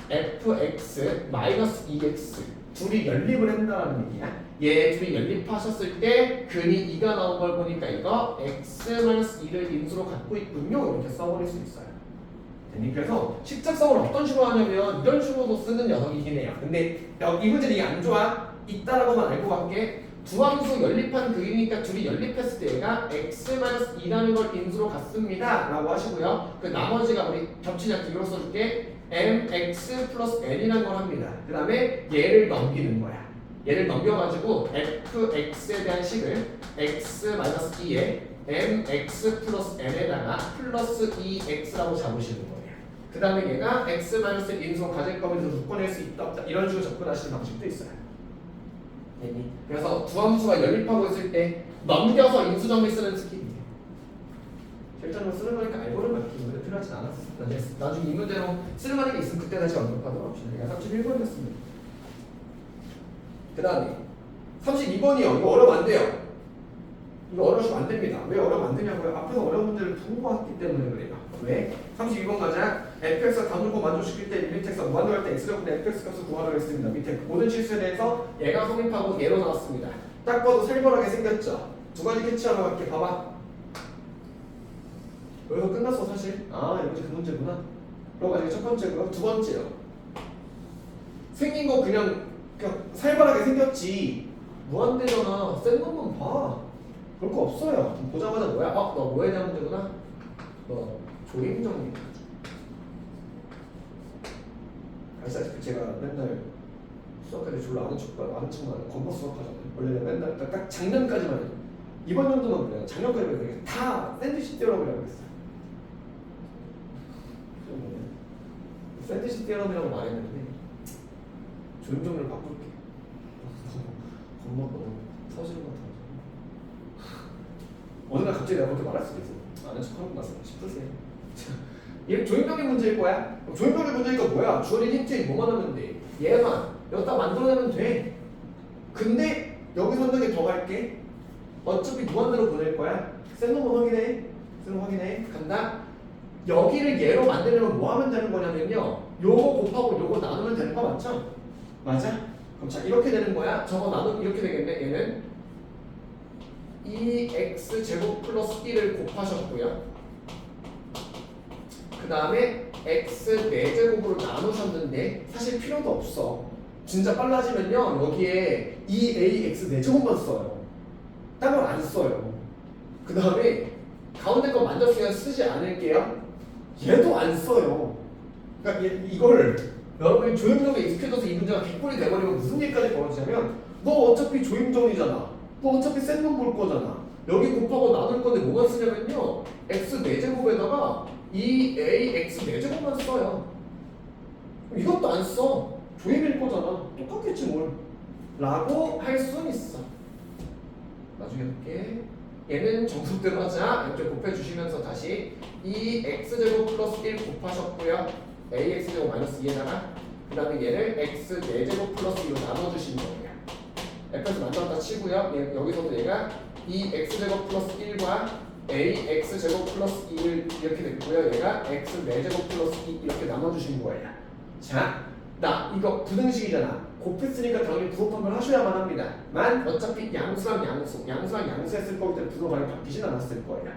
fx 마이너스 2x 둘이 연립을 한다는 얘기야. 얘 둘이 연립하셨을 때 근이 2가 나온 걸 보니까 이거 x-2를 인수로 갖고 있군요. 이렇게 써버릴 수 있어요. 그래서 식작성을 어떤 식으로 하냐면 이런 식으로도 쓰는 녀석이긴 해요. 근데 이 문제는 이게 안 좋아. 있다라고만 알고 갈게. 두 함수 연립한 그이니까 둘이 연립했을 때 얘가 x-2라는 걸 인수로 갖습니다 라고 하시고요. 그 나머지가 우리 겹치지 않게 이로 써줄게. mx 플러스 n이라는 걸 합니다. 그 다음에 얘를 넘기는 거야. 얘를 넘겨가지고 fx에 대한 식을 x-2에 mx 플러스 n에다가 플러스 2x라고 잡으시는 거예요. 그 다음에 얘가 x-1 인수로 가질 거면서 묶어낼 수 있다 없다 이런 식으로 접근하시는 방식도 있어요. 그래서 두 함수가 연립하고 있을 때 넘겨서 인수정리 쓰는 스킬이에요. 실전으로 쓰는 거니까 알고를 맞기 문제 필요하진 않았습니다. 나중에 이 문제로 쓸만한 게 있으면 그때 다시 언급하도록 합시다. 그러니까 31번이었습니다. 그 다음에 32번이요. 이거 어려우면 안 돼요. 이거 어려우시면 안 됩니다. 왜 어려우면 안 되냐고요? 앞에서 어려운 문제를 두고 왔기 때문에 그래요. 왜? 32번 가자. fx가 단물고 만족시킬 때 리미트 x가 무한대할 때 x제곱분의 fx 값을 구하라고 했습니다. 밑에 모든 실수에 대해서 얘가 성립하고 얘로 나왔습니다. 딱 봐도 살벌하게 생겼죠? 두 가지 캐치하러 갈게. 봐봐. 여기서 끝났어 사실. 이 문제 그 문제구나. 그럼 아직 첫 번째고요. 두 번째요. 생긴 거 그냥 살벌하게 생겼지. 무한대잖아. 센 놈만 봐. 그럴 거 없어요. 보자마자 뭐야? 너 뭐에 대한 문제구나? 너 조임정리. 아시다시피 제가 맨날 수학할 때 졸라 아는 척만 건법 수학하잖아요. 원래 맨날 딱 작년까지만 해도 이번 연도는 그래요. 작년까지만 해도 다 샌드위치 띠어럼이라고 했어요. 샌드위치 띠어럼이라고 말했는데 조임정리를 바꿀게. 건법 너무 터지는 것 같아요. 어느 날 갑자기 내가 그렇게 말할 수도 있어. 아는 척하고 나서 싶으세요. 얘 조임정리 문제일 거야. 조임정리 문제니까 뭐야? 주어진 힌트에 뭐만 하면 돼? 얘만 여기다 만들어내면 돼. 근데 여기서 한 단계 더 갈게. 어차피 무한대로 보낼 거야. 센 놈은 확인해. 센 놈 확인해. 간다. 여기를 얘로 만들려면 뭐 하면 되는 거냐면요. 요거 곱하고 요거 나누면 되는 거 맞죠? 맞아? 그럼 자 이렇게 되는 거야. 저거 나누면 이렇게 되겠네. 얘는 2x 제곱 플러스 1을 곱하셨고요. 그 다음에 x 4제곱으로 나누셨는데 사실 필요도 없어. 진짜 빨라지면요 여기에 2ax 4제곱만 써요. 딴 걸 안 써요. 그 다음에 가운데 거 만졌으면 쓰지 않을게요. 얘도 안 써요. 그러니까 이걸 여러분이 조임정리에 익숙해져서 이 문제가 개꿀이 돼버리면 무슨 일까지 벌어지냐면 너 어차피 조임정리잖아. 너 어차피 센 놈 볼 거잖아. 여기 곱하고 나눌 건데 뭐만 쓰냐면요 x 4제곱에다가 2ax 4제곱만 써요. 이것도 안 써. 조임일 거잖아. 똑같겠지 뭘. 라고 할 수는 있어. 나중에 볼게. 얘는 정석대로 하자. 이렇게 곱해주시면서 다시 이 x제곱 플러스 1 곱하셨고요. ax제곱 마이너스 2에다가 그 다음에 얘를 x 4제곱 플러스 2로 나눠주시는 거예요. f에서 만들었다 치고요. 여기서도 얘가 이 x제곱 플러스 1과 ax제곱 플러스 2를 이렇게 됐고요. 얘가 x 4제곱 플러스 2 이렇게 나눠주신 거예요. 자, 나 이거 부등식이잖아. 곱했으니까 당연히 부호판을 하셔야만 합니다. 만 어차피 양수랑 양수 했을 거기 때문에 부호판이 바뀌진 않았을 거예요.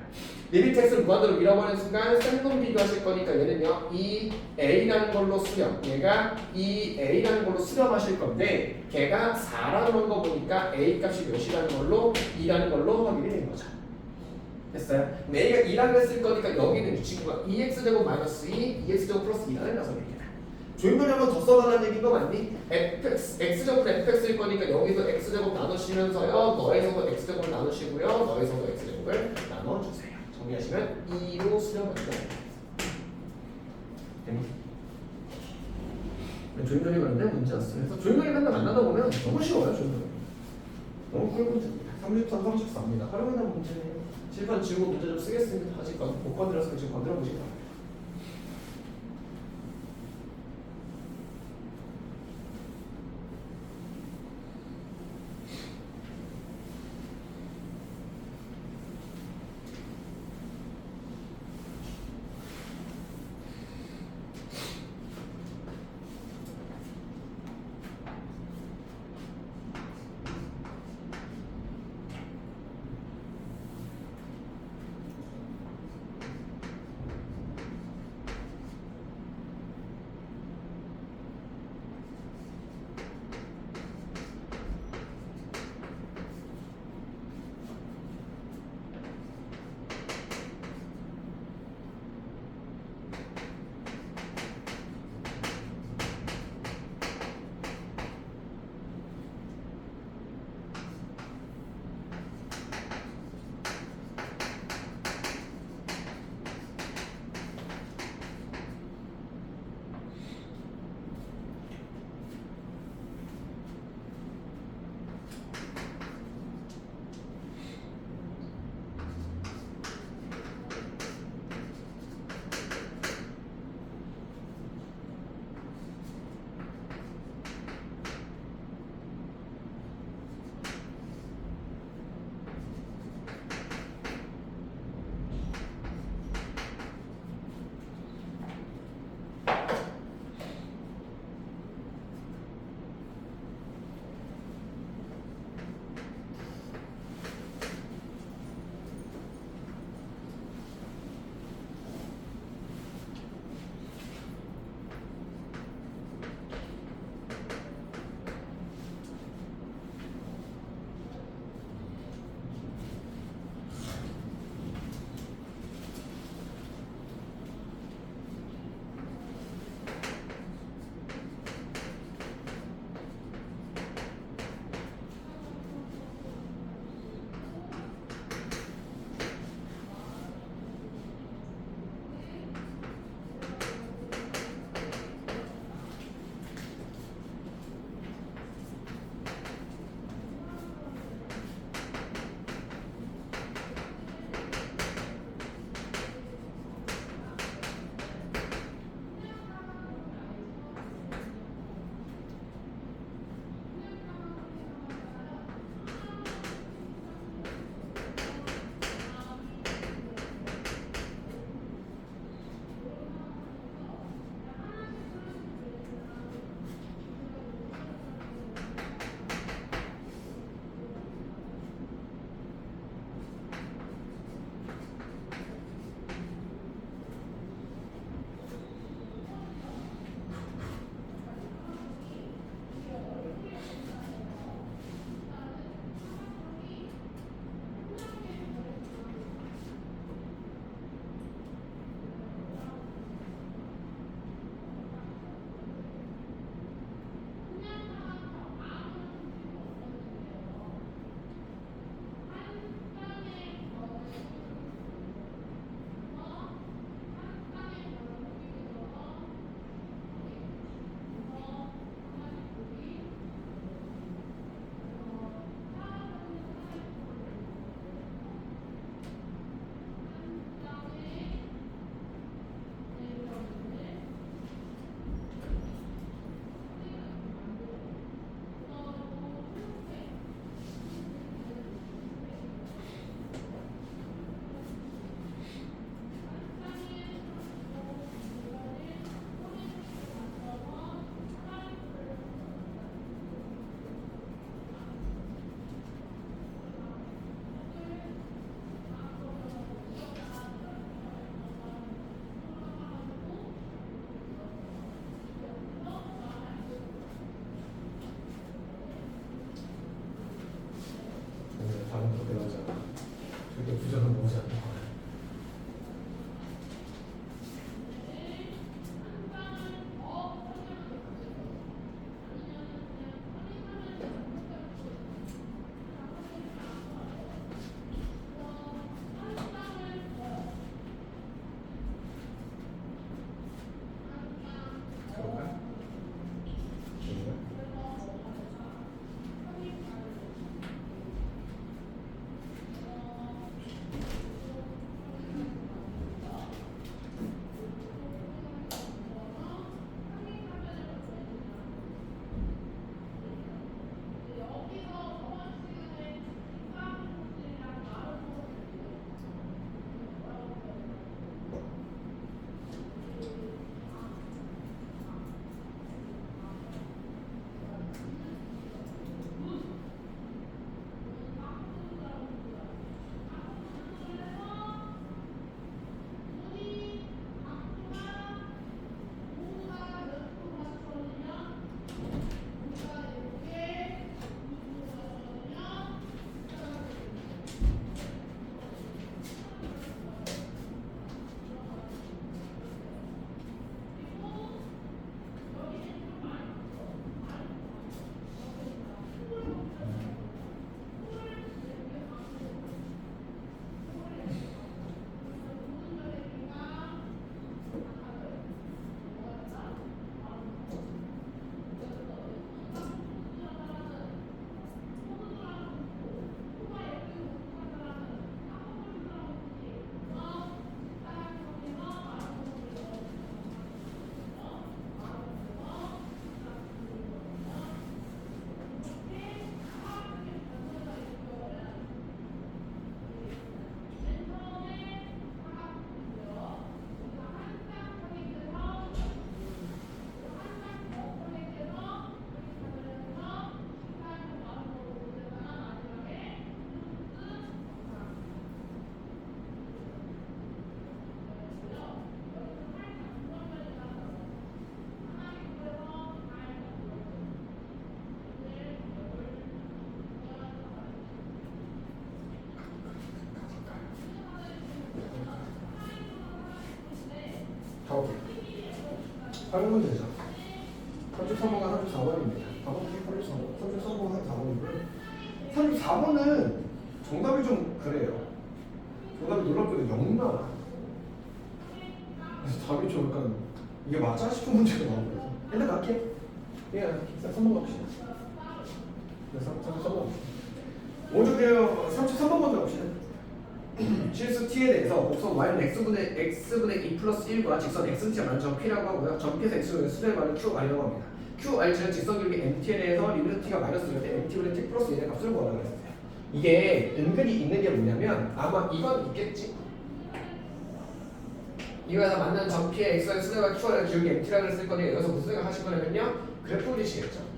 리미트 x를 무한대로 밀어버리는 순간 쌍놈 비교하실 거니까 얘는요 이 a라는 걸로 수렴, 얘가 이 a라는 걸로 수렴하실 건데 걔가 4라는 거 보니까 a 값이 몇이라는 걸로 2라는 걸로 확인이 된 거죠. 됐어요? a가 2라고 했을 거니까 여기는 이 친구가 2x제곱 마이너스 2, 2x제곱 플러스 2라는 녀석입니다. 조임돌이 한 번 더 써달라는 얘기인 거 맞니? x제곱은 fx일 거니까 여기서 x제곱 나누시면서요 너에서도 x제곱을 나누시고요 너에서도 x제곱을 나눠주세요. 정리하시면 2로 수렴합니다. 조임돌이 그런데 문제 없어요. 그래서 조임돌이 맨날 만나다 보면 너무 쉬워요. 조임돌이 너무 꿀 문제입니다. 33, 34입니다. 활용하는 문제네요. 칠판 지우고 문제 좀 쓰겠습니다. 아직 못 건드려서 지금 건드려 보시기 바랍니다. 활용은 되죠. 33번과 34번입니다. 답은 33번과 34번이고요. 34번은 정답이 좀 그래요. 정답이 놀랍게도 0 나와요. 그래서 답이 좀 약간 이게 맞아 싶은 문제가 나오거든요. 일단 갈게. 예, 3번 갑시다. 3번 갑시다. 먼저 그냥 33번 먼저 갑시다. 실수 t에 대해서 곡선 y는 x분의 2 플러스 1과 직선 xt가 많은 점 p라고 하고요. 점 p에서 x분의 수의 말은 qr이라고 합니다. qr은 직선 길이 mt에 대해서 리미트 t가 마이너스 1일 때 mt분의 t 플러스 1의 값을 구하라고 했어요. 이게 은근히 있는 게 뭐냐면 아마 이건 있겠지. 이거에서 맞는 점 p의 x의 수대와 qr의 기울기 mt라고 쓸 거니 여기서 무슨 생각 하실 거냐면요. 그래프 그리시겠죠.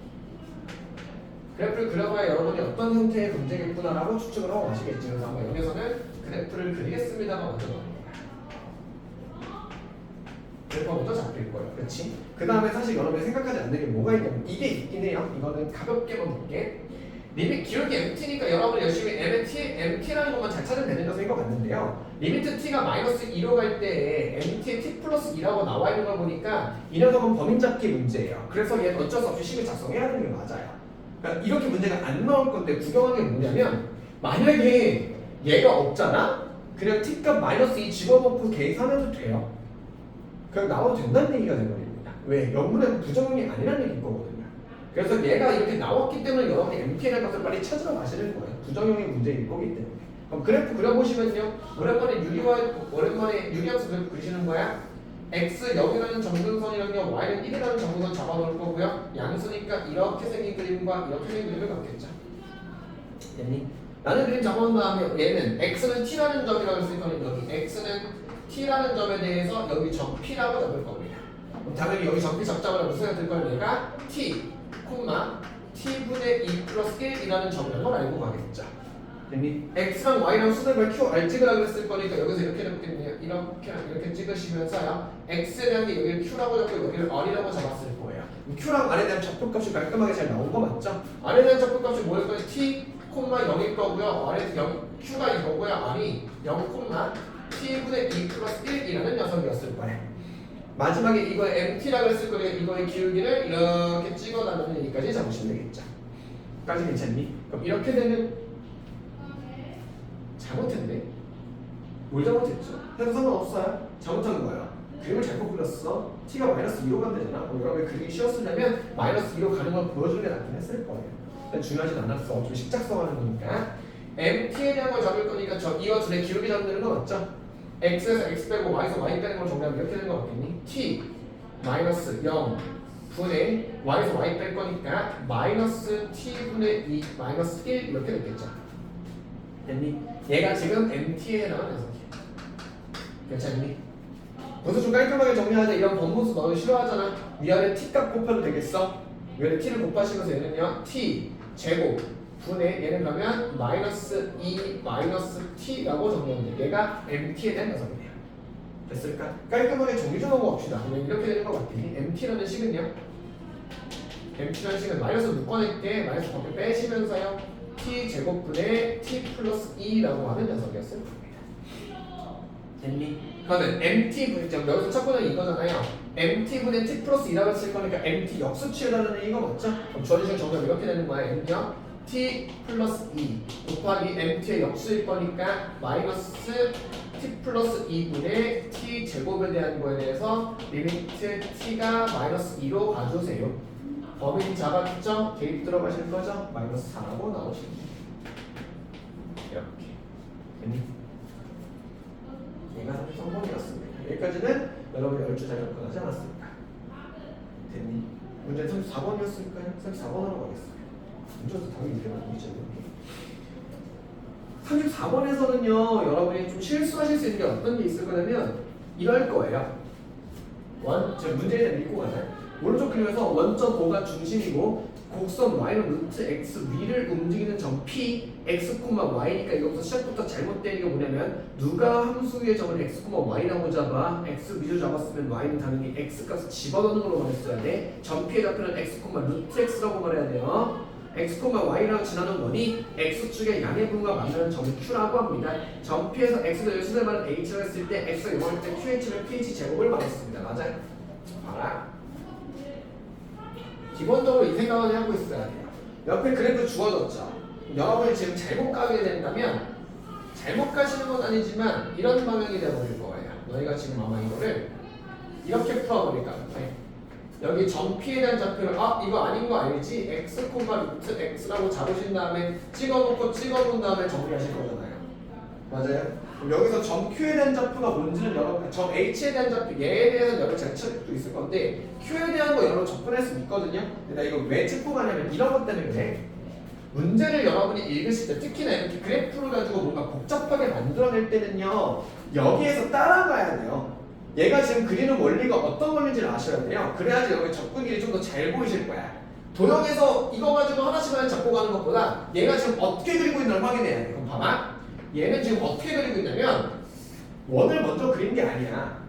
그래프를 그려봐야 여러분이 어떤 형태의 문제겠구나라고 추측을 하고 가시겠죠. 그래서 아마 여기서는 그래프를 그리겠습니다가 먼저 나옵니다. 그래프가 먼저 잡힐 거예요. 그렇지? 그 다음에 사실 여러분이 생각하지 않는 게 뭐가 있냐면 이게 있긴 해요. 이거는 가볍게만 볼게. 리밋 기울기 mt니까 여러분이 열심히 mt라는 것만 잘 찾으면 되는 것인 것 같는데요. 리미트 t가 마이너스 2로 갈 때 mt의 t 플러스 2라고 나와 있는 걸 보니까 이 녀석은 범위 잡기 문제예요. 그래서 얘는 어쩔 수 없이 식을 작성해야 되는 게 맞아요. 그러니까 이렇게 문제가 안 나올 건데 구경하는 게 뭐냐면 만약에 얘가 없잖아? 그냥 t값 마이너스 2 집어넣고 계산해도 돼요. 그냥 나와도 된다는 얘기가 되버립니다. 왜? 영문의 부정형이 아니라는 얘기일 거거든요. 그래서 얘가 이렇게 나왔기 때문에 여러분이 MT라는 것을 빨리 찾으러 가시는 거예요. 부정형의 문제일 거기 때문에. 그럼 그래프 그려보시면요. 오랜만에 유리함수 그래프 그리시는 거야. x 여기라는 정근선이랑요. y는 1이라는 정근선 잡아놓을 거고요. 양수니까 이렇게 생긴 그림과 이렇게 생긴 그림을 갖겠죠. 됐니? 나는 그림 잡아놓은 다음에 얘는 x는 t라는 점이라고 했을 거니까 여기 x는 t라는 점에 대해서 여기 점 p라고 잡을 겁니다. 그럼 당연히 여기 점 p 잡자마자 무슨 생각 들 거예요? 얘가 t, t분의 2 플러스 1이라는 점이라는 걸 알고 가겠죠. 됐니? x랑 y랑 수들과 qr 찍으라고 했을 거니까 여기서 이렇게 해놓겠네요. 이렇게 찍으시면서요. x에 대한 게 여기를 q라고 잡고 여기를 r이라고 잡았을 거예요. q랑 r에 대한 좌표값이 깔끔하게 잘 나온 거 맞죠? r에 대한 좌표값이 뭐일 거예요? t, 0일 거고요. r에서 0, q가 이거고요. r이 0, t분의 2 플러스 1이라는 녀석이었을 거예요. 마지막에 이거 mt라고 했을 거니까 이거의 기울기를 이렇게 찍어달라는 얘기까지 잡으시면 되겠죠. 까지 괜찮니? 그럼 이렇게 되면 잘못했네. 뭘 잘못했죠? 해도 상관없어요. 잘못한 거예요. 그림을 잘못 그렸어. t가 마이너스 2로 간다잖아. 그럼 여러분이 그림이 쉬웠으려면 마이너스 2로 가는 걸 보여주는 게 낫긴 했을 거예요. 일단 중요하진 않았어. 어차피 식작성하는 거니까. mt에 대한 걸 잡을 거니까 저 이와 둘의 기울기 잡는 거 맞죠? x에서 x 빼고 y에서 y 빼는 걸 정리하면 이렇게 되는 거 같겠니? t 마이너스 0 분의 y에서 y 뺄 거니까 마이너스 t분의 2 마이너스 1 이렇게 됐겠죠. 됐니? 얘가 지금 mt에 해당하는 녀석이야. 괜찮니? 분수 좀 깔끔하게 정리하자. 이런 번분수 너는 싫어하잖아. 위아래 t값 곱해도 되겠어? 위아래 t를 곱하시면서 얘는요 t 제곱 분의 얘는 그러면 마이너스 2 마이너스 t라고 정리하면 돼. 얘가 mt에 대한 녀석이네요. 됐을까? 깔끔하게 정리 좀 하고 갑시다. 그러면 이렇게 되는 것 같으니 mt라는 식은요 mt라는 식은 마이너스 묶어낼게 마이너스 밖에 빼시면서요 t 제곱분의 t 플러스 2라고 하는 녀석이었을 겁니다. 됐니? 그러면 mt분의 여기서 첫 번째는 이거잖아요. mt분의 t 플러스 2라고 했을 거니까 mt 역수치라는 얘기가 맞죠? 그럼 주어진 정답 이렇게 되는 거야. m요 t 플러스 2 곱하기 mt의 역수일 거니까 마이너스 t 플러스 2분의 t 제곱에 대한 거에 대해서 리미트 t가 마이너스 2로 가주세요. 범위 잡았죠? 대입 들어가실 거죠? 마이너스 4라고 나오시면 돼요. 이렇게 됐니? 얘가 33번이었습니다. 여기까지는 여러분이 얼추 잘 접근하지 않았습니까? 됐니? 문제 34번이었으니까요. 34번으로 가겠습니다. 문제도 당연히 이래가 보이죠. 34번에서는요 여러분이 좀 실수하실 수 있는 게 어떤 게 있을 거냐면 이럴 거예요. 제가 문제를 좀 읽고 가자. 오른쪽 그림에서 원점 O가 중심이고 곡선 Y는 루트 X 위를 움직이는 점 P, X, Y니까 이거부터 시작부터 잘못된 게 뭐냐면 누가 함수 위의 점을 X, Y라고 잡아 X 위로 잡았으면 Y는 당연히 X 값을 집어넣는 걸로 말했어야 돼. 점 P의 좌표는 X, 루트 X라고 말해야 돼요. X, Y랑 지나는 거니 X축의 양의 분모가 만나는 점을 Q라고 합니다. 점 P에서 X를 수를 말은 H를 했을 때 X가 0할 때 QH를 PH 제곱을 말했습니다. 맞아요? 봐라. 기본적으로 이 생각을 하고 있어야 돼요. 옆에 그래프 주어졌죠. 여러분이 지금 잘못 가게 된다면 잘못 가시는 건 아니지만 이런 방향이 되어버릴 거예요. 너희가 지금 아마 이거를 이렇게 풀어버릴까 해. 여기 점 P에 대한 좌표를 이거 아닌 거 알지? x, 루트 x라고 잡으신 다음에 찍어놓은 다음에 정리하실 거잖아요. 맞아요? 그럼 여기서 점 Q에 대한 좌표가 뭔지는 여러분, 점 H에 대한 좌표 얘에 대해서는 여러분 잘 찾을 수도 있을 건데 Q에 대한 거 여러분 접근할 수 있거든요. 근데 나 이거 왜 짚고 가냐면 이런 것 때문에 그래. 문제를 여러분이 읽으실 때 특히나 이렇게 그래프를 가지고 뭔가 복잡하게 만들어낼 때는요 여기에서 따라가야 돼요. 얘가 지금 그리는 원리가 어떤 원리인지를 아셔야 돼요. 그래야지 여기 접근길이 좀 더 잘 보이실 거야. 도형에서 이거 가지고 하나씩 잡고 가는 것보다 얘가 지금 어떻게 그리고 있는 걸 확인해야 돼. 그럼 봐봐. 얘는 지금 어떻게 그리고 있냐면 원을 먼저 그린 게 아니야.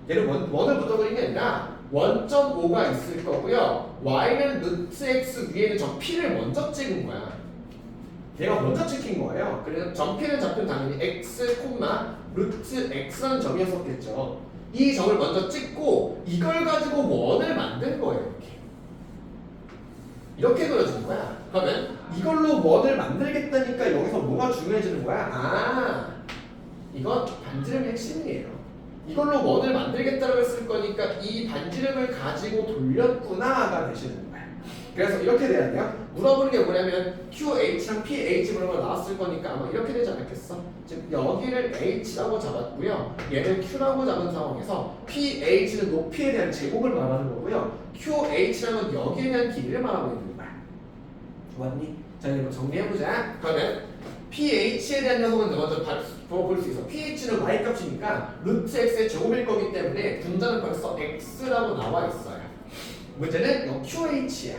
얘는 원을 먼저 그린 게 아니라 1.5가 있을 거고요. y는 루트 x 위에는 점 p를 먼저 찍은 거야. 얘가 먼저 찍힌 거예요. 그래서 점 p는 잡힌 당연히 x, 루트 x라는 점이었었겠죠. 이 점을 먼저 찍고 이걸 가지고 원을 만든 거예요. 이렇게 그려진 거야. 그러면 이걸로 원을 만들겠다니까 여기서 뭐가 중요해지는 거야? 이건 반지름의 핵심이에요. 이걸로 원을 만들겠다고 했을 거니까 이 반지름을 가지고 돌렸구나가 되시는 거야. 그래서 이렇게 돼야 돼요. 물어보는 게 뭐냐면 QH랑 PH 그런 거 나왔을 거니까 아마 이렇게 되지 않았겠어? 즉 여기를 H라고 잡았고요. 얘를 Q라고 잡은 상황에서 PH는 높이에 대한 제곱을 말하는 거고요. QH라는 건 여기에 대한 길이를 말하고 있는 거야. 좋았니? 자 이거 정리해보자. 그러면 pH에 대한 녀석은 먼저 볼 수 있어. pH는 y값이니까 루트 x의 제곱일 거기 때문에 분자는 벌써 x라고 나와 있어요. 문제는 이 QH야.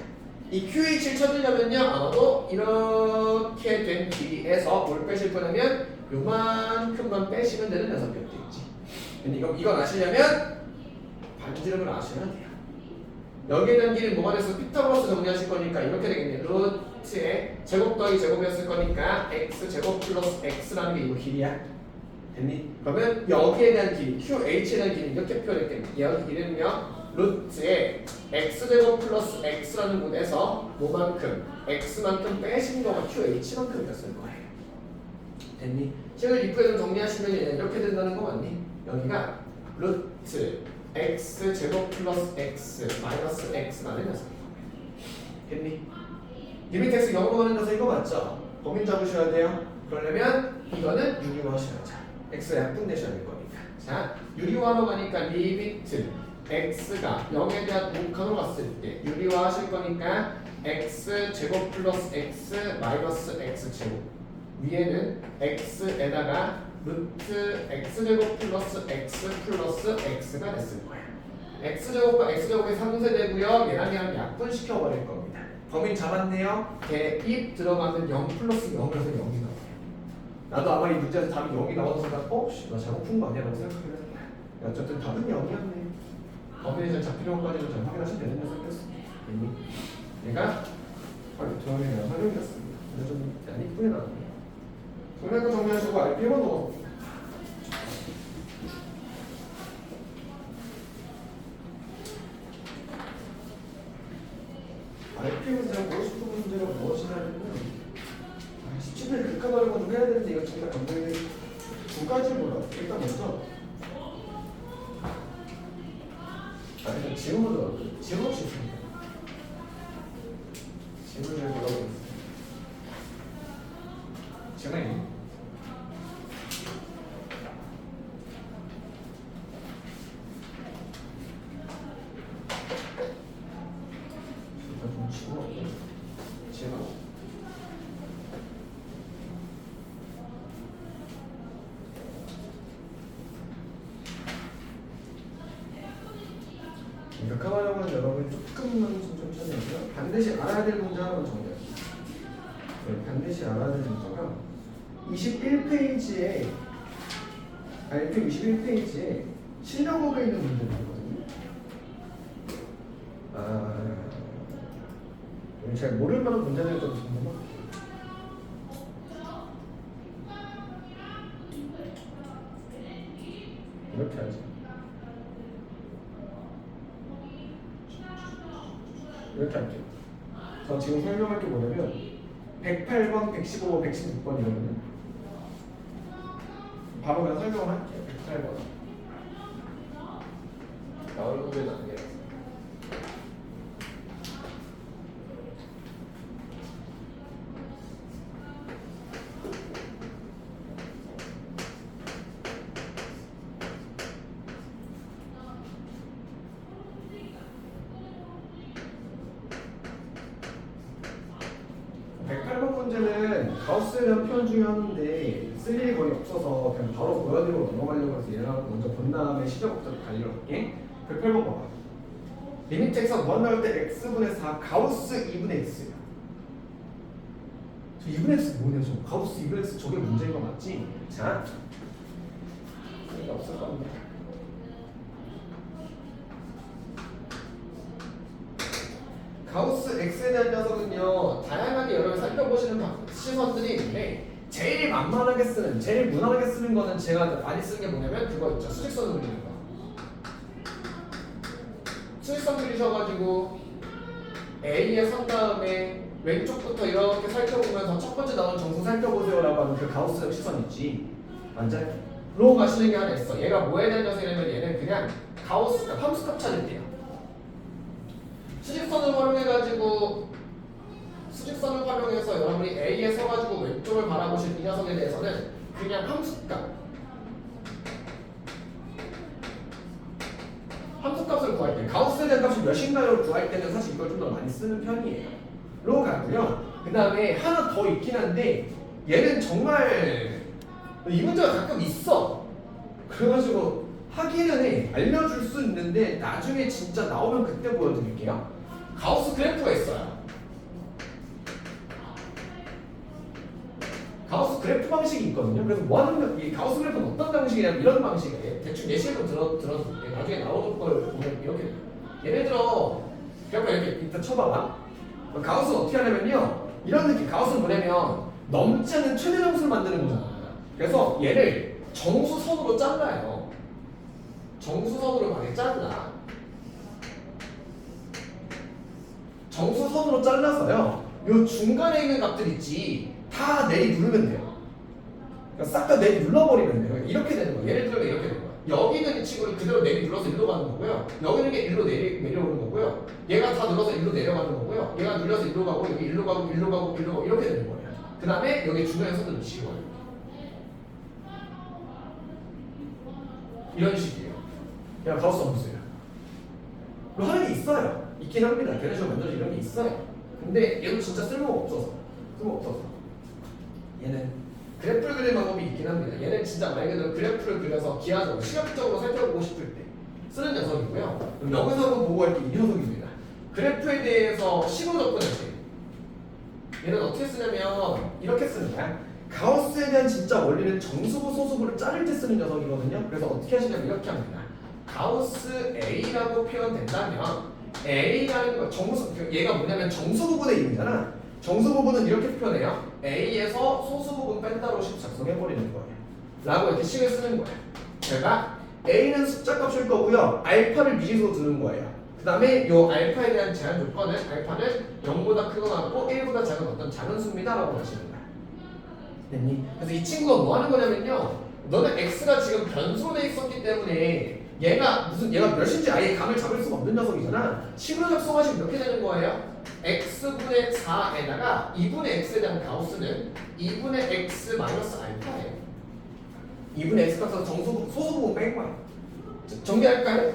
이 QH를 찾으려면요 아마도 이렇게 된 길이에서 뭘 빼실 거냐면 요만큼만 빼시면 되는 녀석이 되겠지. 근데 이건 아시려면 반지름을 아셔야 돼요. 여기에 대한 길이 뭐가 됐어? 피타고라스 정리하실 거니까 이렇게 되겠네. 루트의 제곱 더하기 제곱이었을 거니까 x 제곱 플러스 x라는 게 이거 길이야. 됐니? 그러면 여기에 대한 길이, QH에 대한 길이 이렇게 표현했겠네. 여기 길이는요 루트의 x제곱 플러스 x라는 곳에서 뭐만큼? x만큼 빼신 거가 QH만큼이었을 거예요. 됐니? 식을 이프에 좀 정리하시면 이렇게 된다는 거 맞니? 여기가 루트 x 제곱 플러스 x 마이너스 x라는 녀석이에요. 됐니? 리미트 x 0으로 가는 녀석 이거 맞죠? 범위 잡으셔야 돼요. 그러려면 이거는 유리화하셔야죠. x가 약분되셔야 될 거니까. 자, 유리화로 가니까 리미트 x가 0에 대한 목한으로 갔을 때 유리화하실 거니까 x 제곱 플러스 x 마이너스 x 제곱 위에는 x에다가 루트 x제곱 플러스 x 플러스 x가 됐을 거예요. x제곱과 x제곱이 3세되고요. 얘랑 약분시켜버릴 겁니다. 범위 잡았네요. 대입 들어가면 0 플러스 0에서 0이 나와요. 나도 아마 이 문제에서 답이 0이 나와서 생각 나 잘못 푼 거 아니야? 라고 생각하면 어쨌든 답은 0이었네. 범위에 잘 잡히는 것까지도 잘 확인하시면 되는 녀석이었어. 얘가 바로 드라마의 활용이었습니다. 근데 좀 안 이쁘게 나왔네. 정리할 정리하시고 RP만 넣어. RP는 제가 보고 싶은 문제가 무엇이냐면 17일 극한하는 건 좀 해야 되는데 이거 정말 감독이 두 가지 몰라. 일단 먼저 일단 지금 먼저 지금 없이 있습니다. 지금을 물어보겠습니다. 지금이 좀 지금 없고 지금 극한화형은 여러분이 조금만 좀 찾아주세요. 반드시 알아야 될 문제 하나만 정리할게요. 네, 반드시 알아야 될 문제가 21페이지에 RP 21페이지에 실력업에 있는 문제들이거든요. 잘 모를 만한 문제들이 좀 있는 이렇게 하지. 이렇게 할게요. 저 지금 설명할 게 뭐냐면 108번, 115번, 116번이거든요. 바로 그냥 설명을 할게요. 108번. 나 얼굴은 안 돼요. 문제는 가우스에 대한 표현 중에 하나인데 쓸 일이 거의 없어서 그냥 바로 보여드리고 넘어가려고 해서 얘랑 먼저 본 다음에 시작부터 달려갈게. 108번 봐봐. 리미트 x가 무한 나올 때 x분의 4 가우스 2분의 x야. 저 2분의 x 뭐냐? 저 가우스 2분의 x 저게 문제인 거 맞지? 자, 이게 없을 겁니다. 가우스 X에 대한 녀석은요 다양하게 여러 개 살펴보시는 시선들이 있는데 제일 만만하게 쓰는, 제일 무난하게 쓰는 거는 제가 많이 쓰는 게 뭐냐면 그거 있죠. 수직선을 그리는 거. 수직선 그리셔가지고 A에 선 다음에 왼쪽부터 이렇게 살펴보면서 첫 번째 나오는 정수 살펴보세요라고 하는 그 가우스형 시선 있지. 맞아요? 로 가시는 게 하나 있어. 얘가 뭐에 대한 녀석이냐면 얘는 그냥 가우스, 함수값 찾을 때야. 수직선을 활용해서 여러분이 A에 서가지고 왼쪽을 바라보실 이 녀석에 대해서는 그냥 함수값을 구할 때 가우스에 대한 값이 몇인가를 구할 때는 사실 이걸 좀 더 많이 쓰는 편이에요. 로 가고요. 그 다음에 하나 더 있긴 한데 얘는 정말 이 문제가 가끔 있어. 그래가지고 하기는 해. 알려줄 수 있는데 나중에 진짜 나오면 그때 보여드릴게요. 가우스 그래프가 있어요. 가우스 그래프 방식이 있거든요. 그래서 뭐 하는 이 가우스 그래프는 어떤 방식이냐면 이런 방식이에요. 대충 예시를 좀 들어줄게. 나중에 나오는 걸 보면 이렇게 돼요. 예를 들어 그래프 이렇게 일단 쳐봐봐. 가우스는 어떻게 하냐면요. 이런 느낌. 가우스는 뭐냐면 넘지 않는 최대 정수를 만드는 거잖아. 그래서 얘를 정수선으로 잘라요. 정수선으로 많이 잘라. 정수선으로 잘라서요. 요 중간에 있는 값들 있지. 다 내리 누르면 돼요. 그러니까 싹 다 내리 눌러버리면 돼요. 이렇게 되는 거예요. 예를 들면 이렇게 되는 거예요. 여기 있는 이 친구를 그대로 내리 눌러서 일로 가는 거고요. 여기 있는 게 일로 내려오는 거고요. 얘가 다 눌러서 일로 내려가는 거고요. 얘가 눌려서 일로 가고 여기 일로 가고 일로 가고 일로 가고 이렇게 되는 거예요. 그 다음에 여기 중간에 선을 지워요. 이런 식이에요. 그냥 가우스 함수예요. 하는 게 있어요. 있긴 합니다. 계란식으로 만들어진 이런 게 있어요. 근데 얘도 진짜 쓸모가 없어서. 얘는 그래프를 그리는 방법이 있긴 합니다. 얘는 진짜 말 그대로 그래프를 그려서 기하적으로 시각적으로 살펴보고 싶을 때 쓰는 녀석이고요. 그럼 여기서 보고 할 게 이 녀석입니다. 그래프에 대해서 식으로 접근할 때 얘는 어떻게 쓰냐면 이렇게 쓰는 거야. 가우스에 대한 진짜 원리는 정수부 소수부를 자를 때 쓰는 녀석이거든요. 그래서 어떻게 하시냐면 이렇게 합니다. 가우스 A라고 표현된다면 A라는 거 정수 얘가 뭐냐면 정수 부분의 이름이잖아. 정수 부분은 이렇게 표현해요. A에서 소수 부분 뺀다로 식 작성해 버리는 거예요. 라고 이렇게 식을 쓰는 거예요. 제가 A는 숫자 값일 거고요. 알파를 미지수로 두는 거예요. 그 다음에 요 알파에 대한 제한 조건은 알파는 0보다 크거나 같고 1보다 작은 어떤 작은 수입니다. 라고 하시는 거예요. 됐니? 그래서 이 친구가 뭐 하는 거냐면요. 너는 X가 지금 변수로 돼 있었기 때문에 얘가 몇인지 아예 감을 잡을 수가 없는 녀석이잖아. 식으로 작성하시면 이렇게 되는 거예요. x분의 4에다가 2분의 x에 대한 가우스는 2분의 x 마이너스 알파예요. 2분의 x 값에서 소수 부분 뺀 거야. 전개할까요?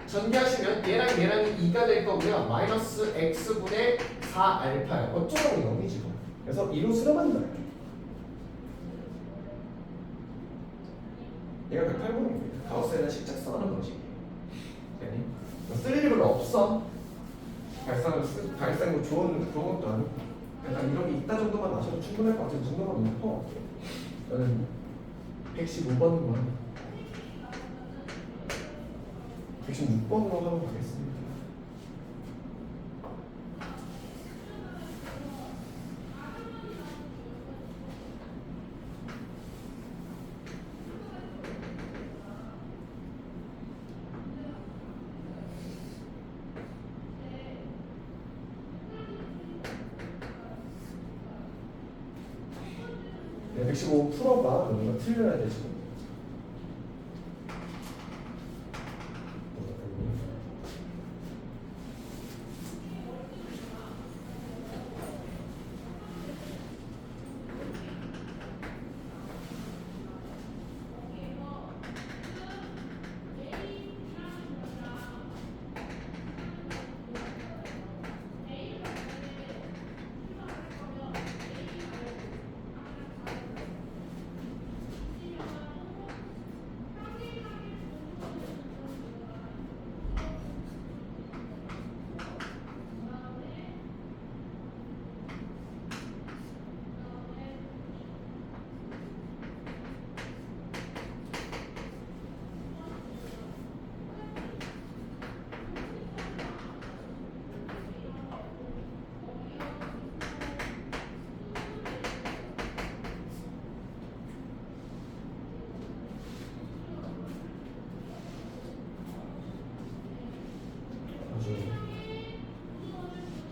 전개하시면 얘랑 2가 될 거고요. 마이너스 x분의 4 알파예요. 어쩌라고 0이지. 그래서 2로 수렴한다. 얘가 108번입니다. 가우스에 대한 식 작성하는 거지. 쓸 일이 별로 없어. 발상 좋은 그런 것도 아니고 약간 이런 게 있다 정도만 마셔도 충분할 것 같은 정도만 높아. 저는 115번으로 116번으로 하고 가겠습니다. 115 풀어봐. 그럼 이거 틀려야 돼 지금.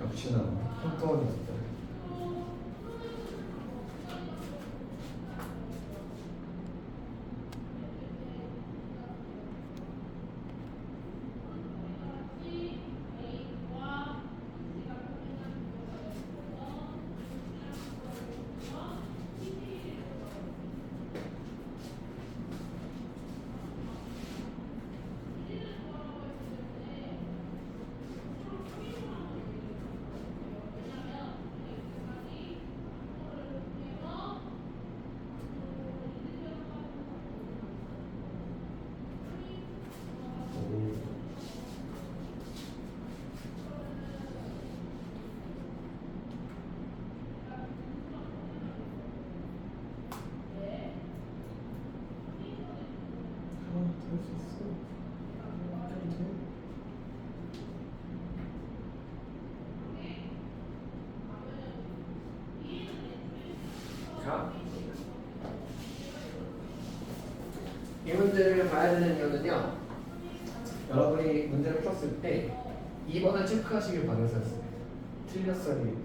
역시나 평가원이었다. 자, 이 문제를 봐야 되는 이유는요. 여러분이 문제를 풀었을 때 2번을 체크하시길 바라셨어요. 틀렸어야 되기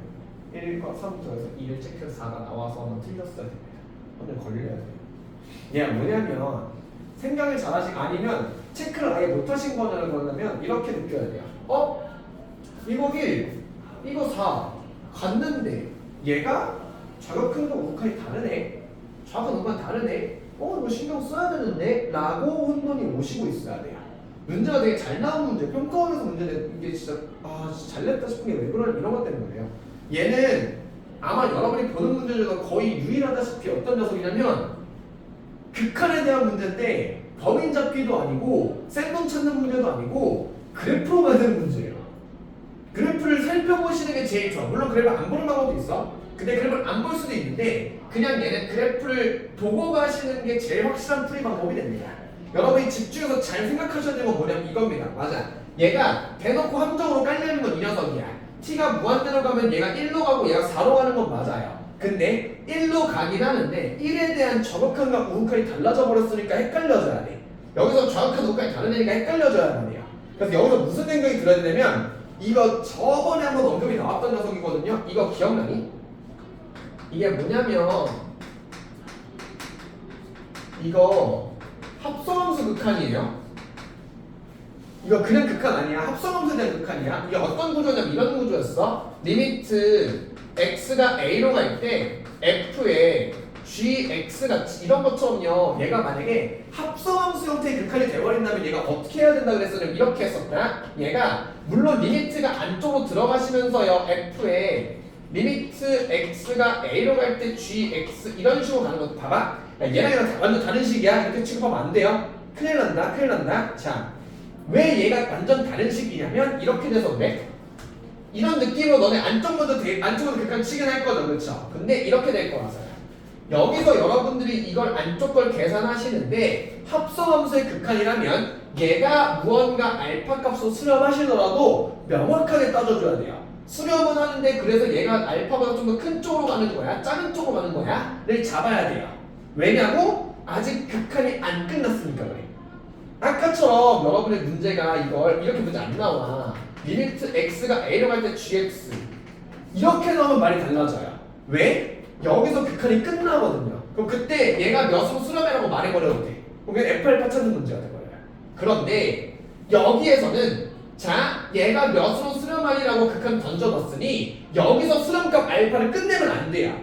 때문에 1과 3조에서 2를 체크해서 4가 나와서 한번 틀렸어야 됩니다. 오늘 걸려야 돼요. 얘가 뭐냐면 생각을 잘하시고 아니면 체크를 아예 못하신 거냐를 그러면 이렇게 느껴야 돼요. 이거 1, 이거 4 갔는데 얘가 좌극한과 우극한이 다르네. 좌극 우극한 다르네. 이거 신경 써야 되는데 라고 혼돈이 오시고 있어야 돼요. 문제가 되게 잘 나온 문제, 평가원에서 문제 낸 게 진짜 진짜 잘 냈다 싶은 게 왜 그러냐 이런 것 때문이에요. 얘는 아마 여러분이 보는 문제 중에서 거의 유일하다시피 어떤 녀석이냐면 극한에 대한 문제인데 범인 잡기도 아니고 생돈 찾는 문제도 아니고 그래프로 만드는 문제예요. 그래프를 살펴보시는 게 제일 좋아. 물론 그래프를 안 보는 방법도 있어. 근데 그래프를 안 볼 수도 있는데 그냥 얘는 그래프를 보고 가시는 게 제일 확실한 풀이 방법이 됩니다. 여러분이 집중해서 잘 생각하셔야 되는 건 뭐냐면 이겁니다. 맞아. 얘가 대놓고 함정으로 깔려있는 건 이 녀석이야. t가 무한대로 가면 얘가 1로 가고 얘가 4로 가는 건 맞아요. 근데 1로 가긴 하는데 1에 대한 저극한과 우극한이 달라져 버렸으니까 헷갈려져야 돼. 여기서 좌극한 우극한이 다르니까 헷갈려져야 돼요. 그래서 여기서 무슨 생각이 들어야 되냐면 이거 저번에 한번 언급이 나왔던 녀석이거든요. 이거 기억나니? 이게 뭐냐면 이거 합성함수 극한이에요. 이거 그냥 극한 아니야. 합성함수에 대한 극한이야. 이게 어떤 구조냐면 이런 구조였어. 리미트 x가 a로 갈 때 f에 gx가 이런 것처럼요. 얘가 만약에 합성함수 형태의 극한이 되어버린다면 얘가 어떻게 해야 된다 그랬었냐면 이렇게 했었다. 얘가 물론 리미트가 안쪽으로 들어가시면서요. f에 리미트 x가 a로 갈 때 gx 이런 식으로 가는 거 봐봐. 얘랑 완전 다른 식이야. 이렇게 취급하면 안 돼요. 큰일 난다. 큰일 난다. 자, 왜 얘가 완전 다른 식이냐면 이렇게 돼서 그래. 이런 느낌으로 너네 안쪽부터 극한 치긴 할 거죠. 그렇죠? 근데 이렇게 될 거라서요. 여기서 여러분들이 이걸 안쪽 걸 계산하시는데 합성함수의 극한이라면 얘가 무언가 알파 값으로 수렴하시더라도 명확하게 따져줘야 돼요. 수렴은 하는데 그래서 얘가 알파보다 좀 더 큰 쪽으로 가는 거야? 작은 쪽으로 가는 거야? 를 잡아야 돼요. 왜냐고? 아직 극한이 안 끝났으니까 그래. 아까처럼 여러분의 문제가 이걸 이렇게 문제 안 나와. 리미트 x가 a로 갈 때 gx 이렇게 나오면 말이 달라져요. 왜? 여기서 극한이 끝나거든요. 그럼 그때 얘가 몇으로 수렴해라고 말해버려도 돼. 그럼 그냥 F8 찾는 문제가 돼버려요. 그런데 여기에서는 자 얘가 몇으로 수렴하리라고 극한 던져놨으니 여기서 수렴값 알파를 끝내면 안 돼요.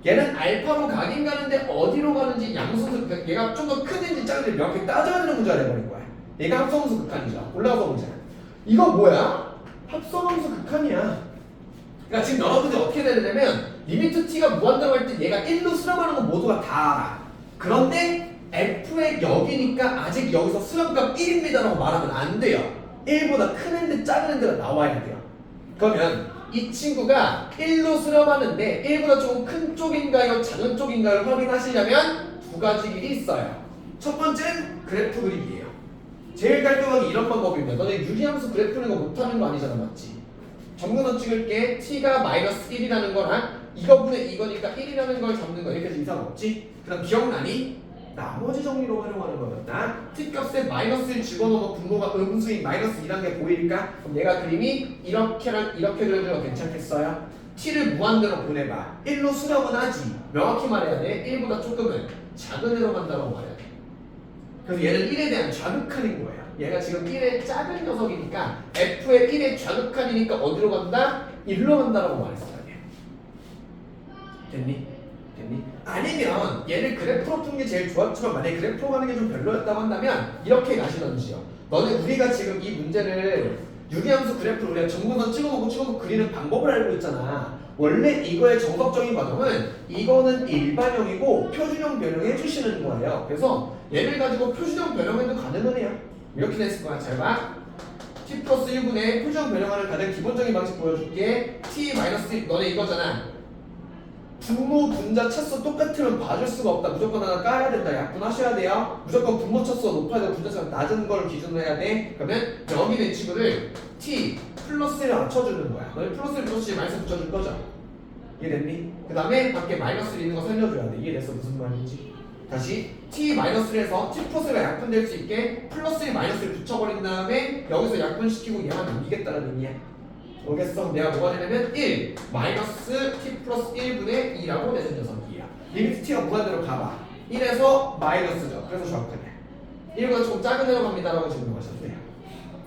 얘는 알파로 가긴 가는데 어디로 가는지 양수수 얘가 좀 더 크든지 작은지 명확히 따져야 되는 문제가 돼버린 거야. 얘가 합성함수 극한이죠. 올라가서 문제야. 이거 뭐야? 합성함수 극한이야. 그러니까 지금 여러분들이 어떻게 되냐면 리미트 t가 무한대로 할 때 얘가 1로 수렴하는 거 모두가 다 알아. 그런데 f의 역이니까 아직 여기서 수렴값 1입니다라고 말하면 안 돼요. 1보다 큰 핸드 작은 핸드가 나와야 돼요. 그러면 이 친구가 1로 수렴하는데 1보다 조금 큰 쪽인가요? 작은 쪽인가요? 확인하시려면 두 가지 길이 있어요. 첫 번째는 그래프 그리기예요. 제일 깔끔하게 이런 방법입니다. 너네 유리함수 그래프는 거 못하는 거 아니잖아, 맞지? 정근원 찍을게. t가 마이너스 1이라는 거랑 이거분의 이거니까 1이라는 걸 잡는 거 이렇게 해서 이상 없지? 그 다음 기억나니? 나머지 정리로 활용하는 거였다. t값에 마이너스 1 집어넣으면 분모가 음수인 마이너스 2라는 게 보이니까 그럼 얘가 그림이 이렇게랑 이렇게 그려도 괜찮겠어요? t를 무한대로 보내봐. 1로 수렴은 하지. 명확히 말해야 돼. 1보다 조금은 작은 애로 간다고 말해야 돼. 그래서 얘는 1에 대한 좌극한인 거예요. 얘가 지금 1의 작은 녀석이니까 f의 1의 좌극한이니까 어디로 간다? 1로 간다라고 말했어야 돼. 됐니? 됐니? 아니면 얘를 그래프로 푸는 게 제일 좋았지만 만약에 그래프로 가는 게 좀 별로였다고 한다면 이렇게 가시던지요. 너는 우리가 지금 이 문제를 유리함수 그래프를 우리가 전부선 찍어놓고 그리는 방법을 알고 있잖아. 원래 이거의 정석적인 과정은 이거는 일반형이고 표준형 변형해 주시는 거예요. 그래서 얘를 가지고 표준형 변형해도 가능은 해요. 이렇게 됐을 거야. 잘 봐. t 플러스 1분의 표준형 변형하는 가장 기본적인 방식 보여줄게. t 마이너스 1 너네 이거잖아. 분모 분자 차수 똑같으면 봐줄 수가 없다. 무조건 하나 까야 된다. 약분하셔야 돼요. 무조건 분모 차수가 높아야 되고 분자 차수가 낮은 걸 기준으로 해야 돼. 그러면 여기 내 친구를 t 플러스 1에 맞춰주는 거야. 너희 플러스 1 플러스 1 마이너스 붙여줄 거죠? 이해됐니? 그 다음에 밖에 마이너스 1 있는 거 살려줘야 돼. 이해됐어? 무슨 말인지? 다시 t 마이너스 1에서 t 플러스 1가 약분될 수 있게 플러스 1 마이너스 1 붙여버린 다음에 여기서 약분시키고 얘만 남기겠다는 의미야. 오겠어? 내가 뭐가 되냐면 1 마이너스 t 플러스 1분의 2라고 내준 녀석이야. 리미트 t가 무한대로 가봐. 1에서 마이너스죠. 그래서 정확하네. 1보다 조금 작은 애로 갑니다라고 증명하셔도 돼요.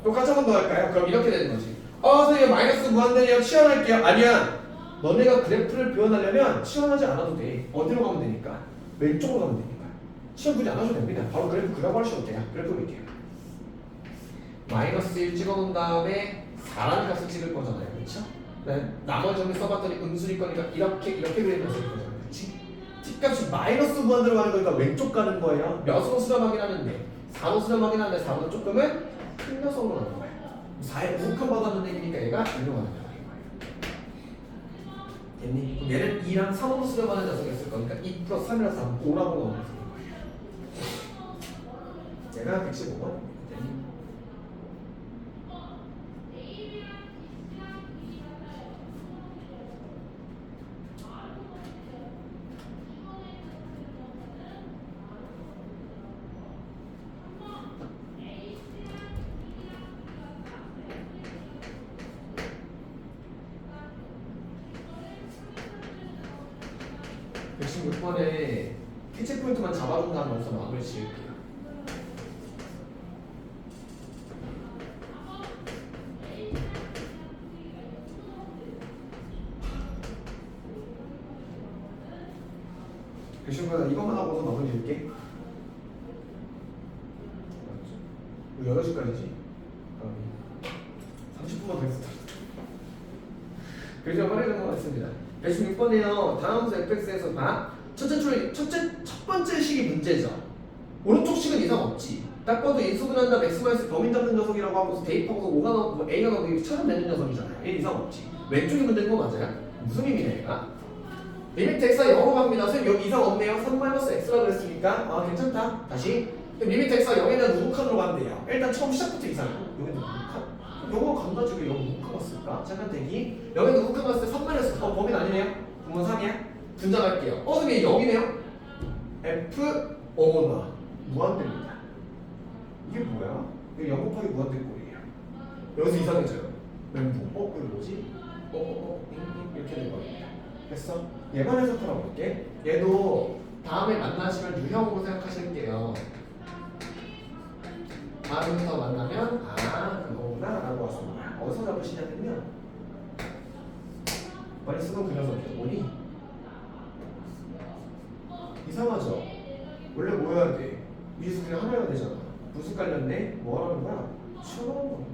똑같이 한 번 더 할까요? 그럼 이렇게 되는 거지. 선생님 마이너스 무한대네요. 치환할게요. 아니야. 너네가 그래프를 표현하려면 치환하지 않아도 돼. 어디로 가면 되니까? 왼쪽으로 가면 되니까. 치환 굳이 안 하셔도 됩니다. 바로 그래프 그라고 하셔도 돼요. 그래프 그릴게요. 마이너스 1 찍어놓은 다음에 4라는 값을 찍을 거잖아요. 그렇죠? 나머지 정리 써봤더니 음수일 거니까 이렇게 그리는 값을 거잖아요. 그렇지? t값이 마이너스 무한대로 가는 거니까 왼쪽 가는 거예요. 몇으로 수렴하긴 하는데 4로 수렴하긴 하는데 4보다 조금은 큰 녀석으로 가는 거예요. 4에 우극한 받았는 얘기니까 얘가 1로 가는 거예요. 됐니? 그럼 얘를 2랑 3으로 수렴하는 녀석이었을 거니까 2 플러스 3이라서 3, 5라고 넣으면 되는 거예요. 얘가 115번. 지금 6번에 캐치 포인트만 잡아준 다음에 여기서 마무리 지을게요. 그 친구가 이것만 하고서 마무리 지을게. 8시까지지? 30분만 더 했어. 그래서 말해준 것 같습니다. 116번에요. 다음 fx에서 봐. 첫 번째 식이 문제죠. 오른쪽 식은 이상 없지. 딱 봐도 인수분한 다음 x 마이너스 범인 잡는 녀석이라고 하고서 대입하고서 5가 나오고 a가 나오고 이렇게 처럼 내는 녀석이잖아요. 얘 이상 없지. 왼쪽이 문제인 거 맞아요? 무슨 의미냐 얘가? 리미트 x가 0으로 갑니다. 선생님 여기 이상 없네요. 3-x라고 그랬으니까 괜찮다. 다시 리미트 x가 0에 대한 우극한으로 간대요. 일단 처음 시작부터 이상해. 여기는 우극한? 영어가 간다 지금 여기 우극한 갔을까? 잠깐 대기. 여기는 우극한 갔을 때 3-x 범인 아니네요? 분모 3이야? 분장할게요. 선생님 0이네요? f 어머나 무한대입니다. 이게 뭐야? 이게 0 곱하기 무한대 꼴이에요. 여기서 이상해져요. 멘붕. 이거 뭐지? 이렇게 된 겁니다. 됐어? 얘만 해서 풀어볼게. 얘도 다음에 만나시면 유형으로 생각하실게요. 다음부터 만나면 그거구나 라고 왔습니다. 어디서 잡으시냐면요, 많이 쓰던 그 녀석이죠. 뭐니? 이상하죠? 원래 뭐 해야 돼? 미수 그냥 하나여야 되잖아. 무슨 깔렸네? 뭐 하라는 거야? 치워놓은 거.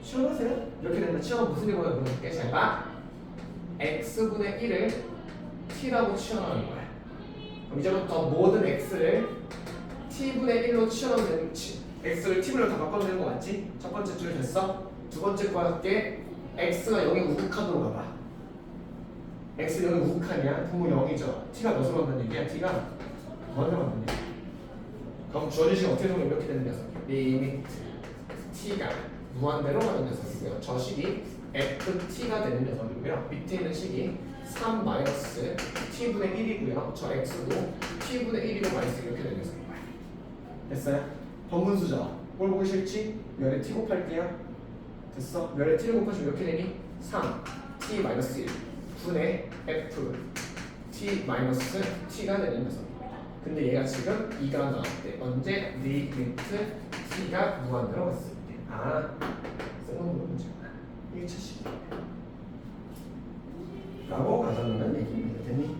치워놓으세요? 이렇게 되면 치워놓으면 무슨 일이 보여? 그렇게 잘 봐. x분의 1을 t라고 치워놓는 거야. 그럼 이제부터 모든 x를 t분의 1로 치워놓는 x를 t분으로 다 바꿔놓는 거 맞지? 첫 번째 줄 됐어? 두 번째 거 할게. x가 0의 우극한으로 가봐. x 0의 우극한이야? 분모 0이죠? t가 몇으로 간다는 얘기야? t가 뭐하러 간다는 얘기야? 그럼 주어진 식이 어떻게 되면 이렇게 되는 녀석? 리미트 t가 무한대로 가는 녀석이고요. 저 식이 ft가 되는 녀석이고요. 밑에 있는 식이 3 마이너스 t분의 1이고요. 저 x도 t분의 1이고 마이너스 이렇게 되는 녀석인 거야. 됐어요? 번분수죠? 뭘 보기 싫지? 열에 t 곱할게요. 됐어? 열에 t를 곱하시면 이렇게 되니? 3 t 마이너스 1 분의 f t 마이너스 t가 되는 녀석입니다. 근데 얘가 지금 2가 나왔대. 언제? 리미트 t가 무한대로 갔을 때. 쓸모없는 문제구나. 1차식 라고 가져가는 얘기입니다. 됐니?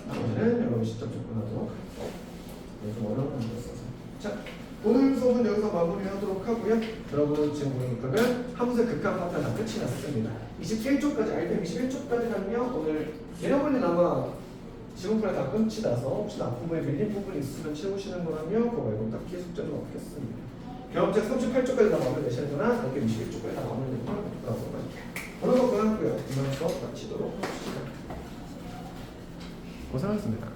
나머지는 여러분 직접 접근하도록 할게요. 좀 어려운 문제였어서. 자, 오늘 수업은 여기서 마무리하도록 하고요. 여러분 지금 보니까는 함수의 극한 파트는 다 끝이 났습니다. 21쪽까지, 알펜 21쪽까지는요. 오늘 여러분이 아마 지금부터 다 끝이 나서 혹시 앞부분에 밀린 부분이 있으면 채우시는 거라며 그거 말고 딱히 숙제는 없겠습니다. 경험책 38쪽까지 다 마무리되셔야 되나? 여기 21쪽까지 다 마무리되는 걸 가도록 할게요. 오늘 수업 끝났고요. 이만 수업 마치도록 하겠습니다. 고생하셨습니다.